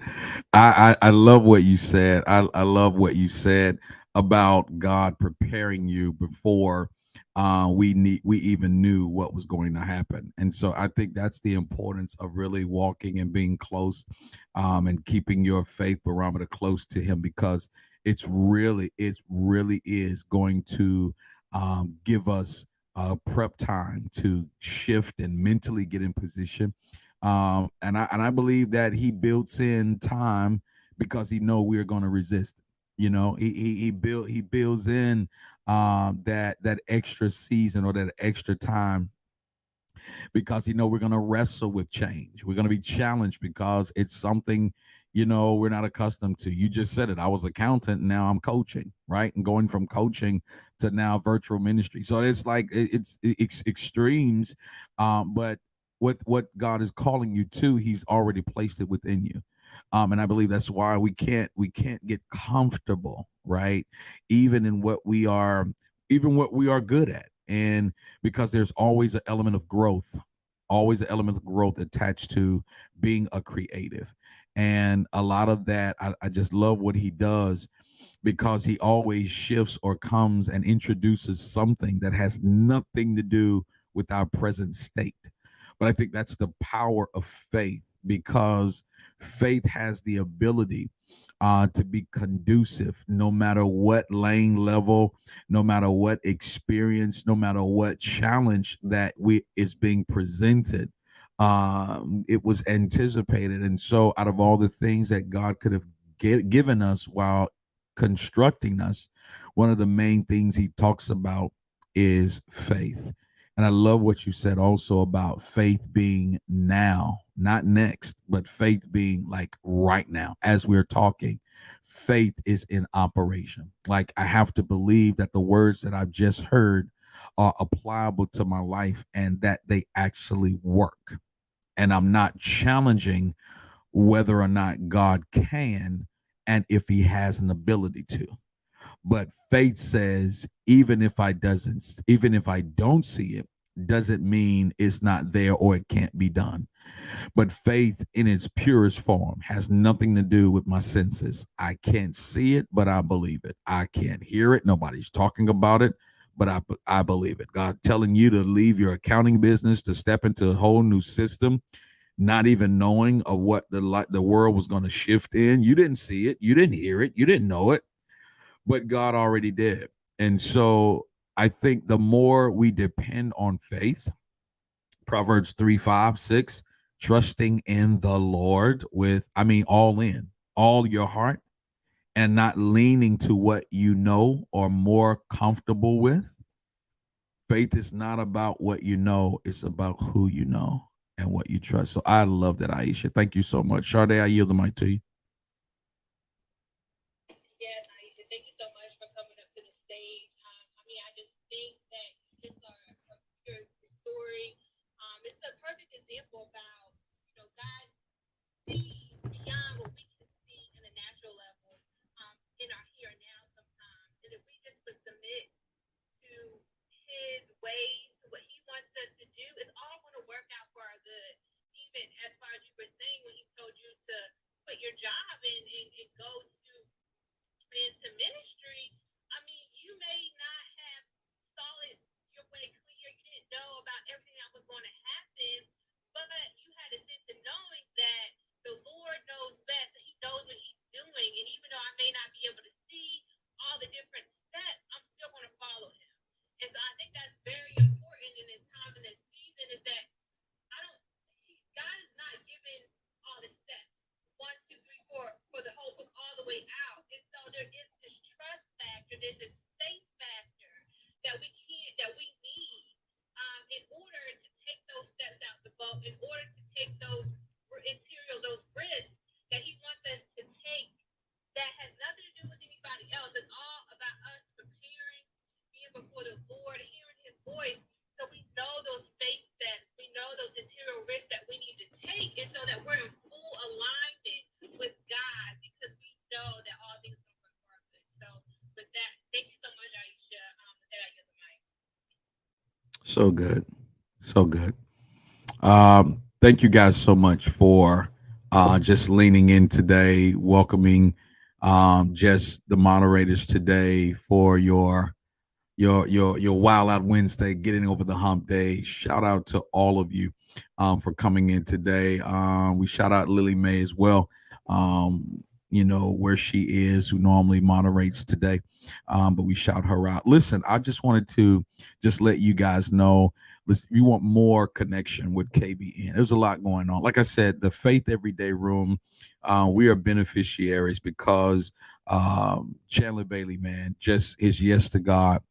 I love what you said. I love what you said about God preparing you before we even knew what was going to happen. And so I think that's the importance of really walking and being close, and keeping your faith barometer close to him, because it really is going to give us prep time to shift and mentally get in position. And I believe that he builds in time because he know we're going to resist. He builds in that extra season or that extra time, because we're going to wrestle with change. We're going to be challenged because it's something we're not accustomed to. You just said it. I was accountant, now I'm coaching, right? And going from coaching to now virtual ministry. So it's like it's extremes, but what God is calling you to, He's already placed it within you. And I believe that's why we can't get comfortable, right? Even in what we are good at, and because there's always an element of growth, attached to being a creative. And a lot of that, I just love what he does, because he always shifts or comes and introduces something that has nothing to do with our present state. But I think that's the power of faith, because faith has the ability to be conducive no matter what lane level, no matter what experience, no matter what challenge that we is being presented. It was anticipated. And so out of all the things that God could have given us while constructing us, one of the main things he talks about is faith. And I love what you said also about faith being now, not next, but faith being like right now. As we're talking, faith is in operation. Like, I have to believe that the words that I've just heard are applicable to my life and that they actually work. And I'm not challenging whether or not God can and if he has an ability to. But faith says, even if I don't see it, doesn't mean it's not there or it can't be done. But faith in its purest form has nothing to do with my senses. I can't see it, but I believe it. I can't hear it. Nobody's talking about it, but I believe it. God telling you to leave your accounting business, to step into a whole new system, not even knowing of what the world was going to shift in. You didn't see it. You didn't hear it. You didn't know it, but God already did. And so I think the more we depend on faith, Proverbs 3:5-6, trusting in the Lord with, all in, all your heart, and not leaning to what you know or more comfortable with. Faith is not about what you know, it's about who you know and what you trust. So I love that, Aisha. Thank you so much. Sade, I yield the mic to you. Yes, Aisha, thank you so much for coming up to the stage. I just think that you just are a pure story. It's a perfect example about, God sees beyond what we can see in the natural level, in our here and now sometimes. And if we just would submit to his ways, to what he wants us to do, it's all going to work out for our good. Even as far as you were saying, when he told you to quit your job and go into ministry, you may not have saw it your way clear. You didn't know about everything that was going to happen, but you had a sense of knowing that the Lord knows best, and he knows what he's doing. And even though I may not be able to see all the different steps, I'm still going to follow him. And so I think that's very important in this time, in this season, is that God is not giving all the steps, 1, 2, 3, 4, for the whole book all the way out. And so there is this trust factor, there's this faith factor that we need in order to take those steps out the boat, in order to take those risks that he wants us to take, that has nothing to do with anybody else. It's all about us preparing, being before the Lord, hearing his voice, so we know those faith steps, we know those interior risks that we need to take, and so that we're in full alignment with God, because we know that all things are work for our good. So with that, thank you so much, Aisha. With that, I yield the mic. So good. So good. Thank you guys so much for just leaning in today, welcoming just the moderators today for your your Wild Out Wednesday, getting over the hump day. Shout out to all of you for coming in today. We shout out Lily Mae as well. Where she is, who normally moderates today. But we shout her out. Listen, I just wanted to just let you guys know. Listen, if you want more connection with KBN, there's a lot going on. Like I said, the Faith Everyday Room, we are beneficiaries because Chandler Bailey, man, just his yes to God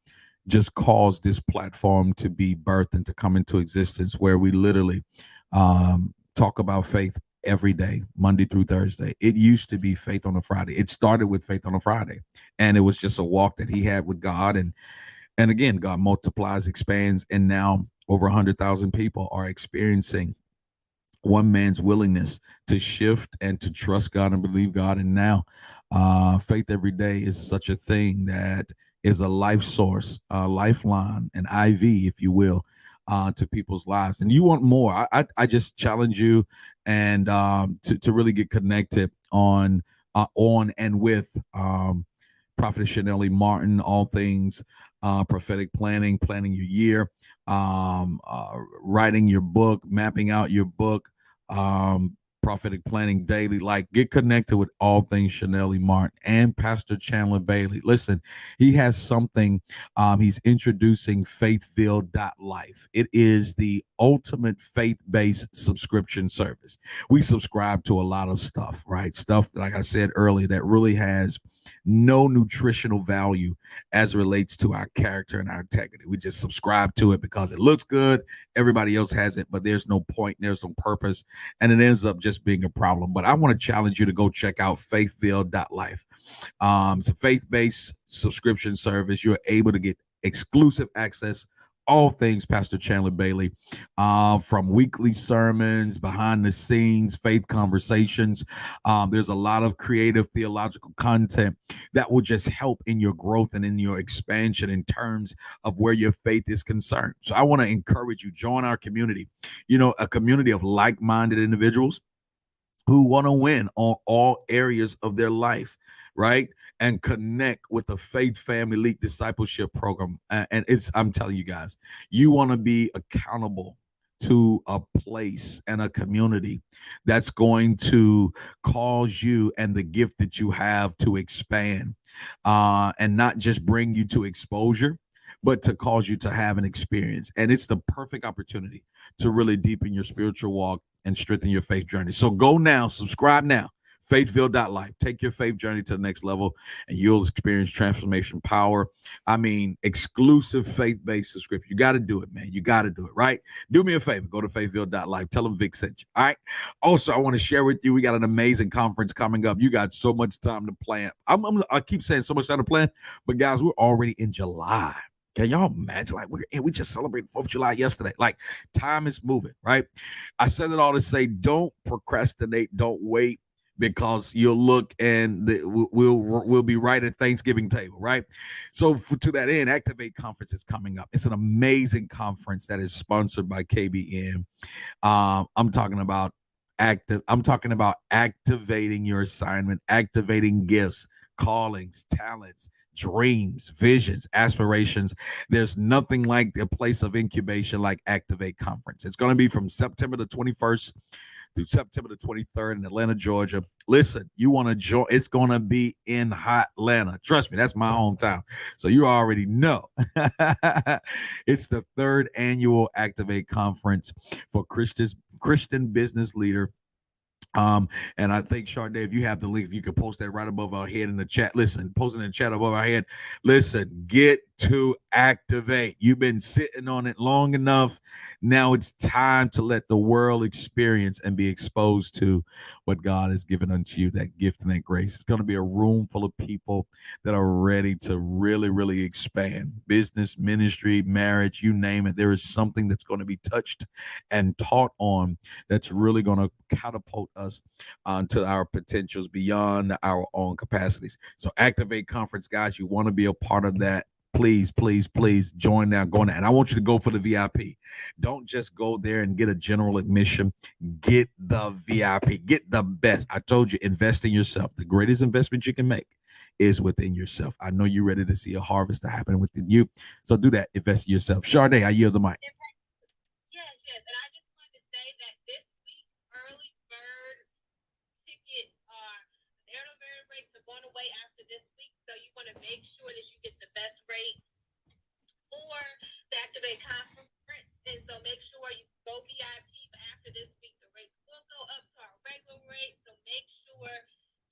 just caused this platform to be birthed and to come into existence, where we literally talk about faith every day, Monday through Thursday. It used to be Faith on a Friday. It started with Faith on a Friday, and it was just a walk that he had with God. And again, God multiplies, expands, and now over 100,000 people are experiencing one man's willingness to shift and to trust God and believe God. And now faith every day is such a thing that is a life source, a lifeline, an IV, if you will, to people's lives. And you want more. I just challenge you and to really get connected on and with Prophetess Chanelly Martin, all things prophetic planning, planning your year, writing your book, mapping out your book, prophetic planning daily. Like, get connected with all things Chanelly Martin and Pastor Chandler Bailey. Listen, he has something. He's introducing faithfield.life. It is the ultimate faith-based subscription service. We subscribe to a lot of stuff, right? Stuff, like I said earlier, that really has no nutritional value as it relates to our character and our integrity. We just subscribe to it because it looks good. Everybody else has it, but there's no point, there's no purpose, and it ends up just being a problem. But I want to challenge you to go check out faithfield.life. It's a faith-based subscription service. You're able to get exclusive access, all things Pastor Chandler Bailey, from weekly sermons, behind the scenes, faith conversations. There's a lot of creative theological content that will just help in your growth and in your expansion in terms of where your faith is concerned. So I want to encourage you, join our community, a community of like-minded individuals who want to win on all areas of their life, right? And connect with the Faith Family Elite Discipleship Program. And I'm telling you guys, you want to be accountable to a place and a community that's going to cause you and the gift that you have to expand, and not just bring you to exposure, but to cause you to have an experience. And it's the perfect opportunity to really deepen your spiritual walk and strengthen your faith journey. So go now, subscribe now, faithfield.life. Take your faith journey to the next level, and you'll experience transformation power. I mean, exclusive faith-based subscription. You got to do it, man. You got to do it, right? Do me a favor. Go to faithfield.life. Tell them Vic sent you, all right? Also, I want to share with you, we got an amazing conference coming up. You got so much time to plan. I keep saying so much time to plan, but guys, we're already in July. Can y'all imagine? Like, we just celebrated 4th of July yesterday. Like, time is moving, right? I said it all to say, don't procrastinate, don't wait, because you'll look and we'll be right at Thanksgiving table, right? So to that end, Activate Conference is coming up. It's an amazing conference that is sponsored by KBN. I'm talking about activating your assignment, activating gifts, callings, talents, dreams, visions, aspirations. There's nothing like a place of incubation like Activate Conference. It's going to be from September the 21st through September the 23rd in Atlanta, Georgia. Listen, you want to join? It's going to be in hot Atlanta. Trust me, that's my hometown. So you already know. It's the 3rd annual Activate Conference for Christian business leader. And I think, Sharday, if you have the link, if you could post that right above our head in the chat. Listen, post it in the chat above our head. Listen, get to Activate. You've been sitting on it long enough. Now it's time to let the world experience and be exposed to what God has given unto you, that gift and that grace. It's going to be a room full of people that are ready to really, really expand business, ministry, marriage, you name it. There is something that's going to be touched and taught on that's really going to catapult us to our potentials beyond our own capacities. So Activate Conference, guys, you want to be a part of that. Please, please, please join now. Go now. And I want you to go for the VIP. Don't just go there and get a general admission. Get the VIP. Get the best. I told you, invest in yourself. The greatest investment you can make is within yourself. I know you're ready to see a harvest to happen within you. So do that. Invest in yourself. Sade, I yield the mic. Yes, yes. And I just wanted to say that this week, early bird tickets are, the early bird rates are going away after this week. So you want to make sure that you get the best rate for the Activate Conference. And so make sure you go VIP. But after this week, the rates will go up to our regular rate. So make sure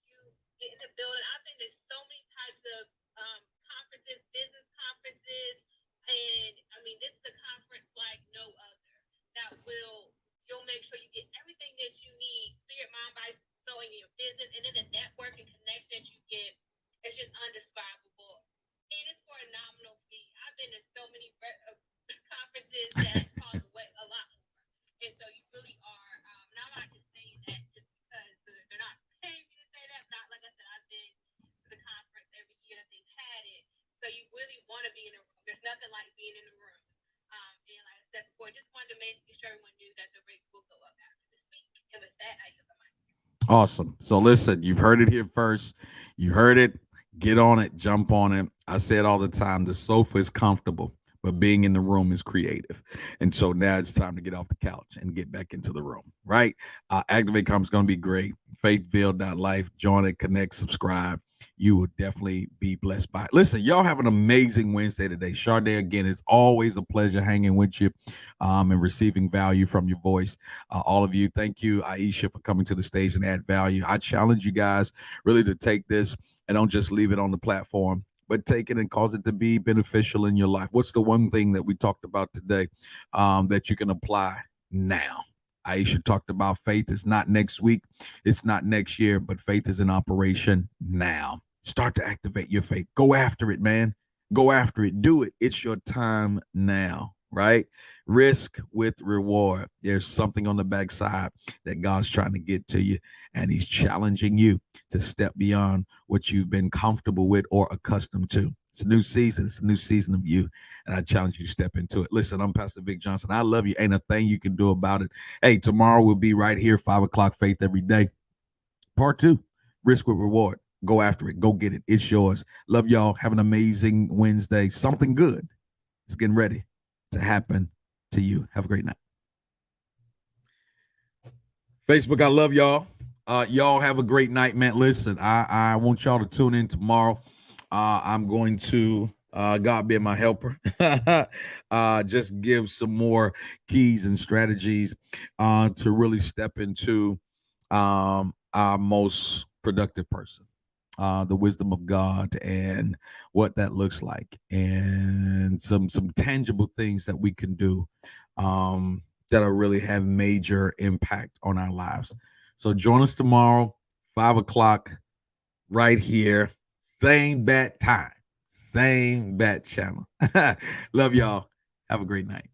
you get in the building. I've been to so many types of conferences, business conferences. And I mean, this is a conference like no other that you'll make sure you get everything that you need, spirit, mind, body, soul in your business. And then the network and connection that you get is just undescribable. And it's for a nominal fee. I've been to so many conferences that cost a lot more. And so you really are, and I'm not just saying that just because they're not paying me to say that, but like I said, I've been to the conference every year that they've had it. So you really want to be in the room. There's nothing like being in the room. And like I said before, just wanted to make sure everyone knew that the rates will go up after this week. And with that, I yield the mic. Awesome. So listen, you've heard it here first. You heard it. Get on it. Jump on it. I say it all the time. The sofa is comfortable, but being in the room is creative. And so now it's time to get off the couch and get back into the room, right? Activate Conference is going to be great. Faithfield.life. Join it, connect, subscribe. You will definitely be blessed by it. Listen, y'all have an amazing Wednesday today. Sade, again, it's always a pleasure hanging with you and receiving value from your voice. All of you, thank you, Aisha, for coming to the stage and add value. I challenge you guys really to take this and don't just leave it on the platform, but take it and cause it to be beneficial in your life. What's the one thing that we talked about today that you can apply now? Aisha talked about faith. It's not next week. It's not next year, but faith is in operation now. Start to activate your faith. Go after it, man. Go after it. Do it. It's your time now, right? Risk with reward. There's something on the backside that God's trying to get to you, and he's challenging you to step beyond what you've been comfortable with or accustomed to. It's a new season. It's a new season of you, and I challenge you to step into it. Listen, I'm Pastor Vic Johnson. I love you. Ain't a thing you can do about it. Hey, tomorrow we'll be right here, 5 o'clock, Faith Every Day. Part 2, risk with reward. Go after it. Go get it. It's yours. Love y'all. Have an amazing Wednesday. Something good is getting ready to happen to you. Have a great night. Facebook, I love y'all. Y'all have a great night, man. Listen, I want y'all to tune in tomorrow. I'm going to, God be my helper, just give some more keys and strategies to really step into our most productive person, the wisdom of God and what that looks like, and some tangible things that we can do that'll really have major impact on our lives. So join us tomorrow, 5 o'clock, right here. Same bat time, same bat channel. Love y'all. Have a great night.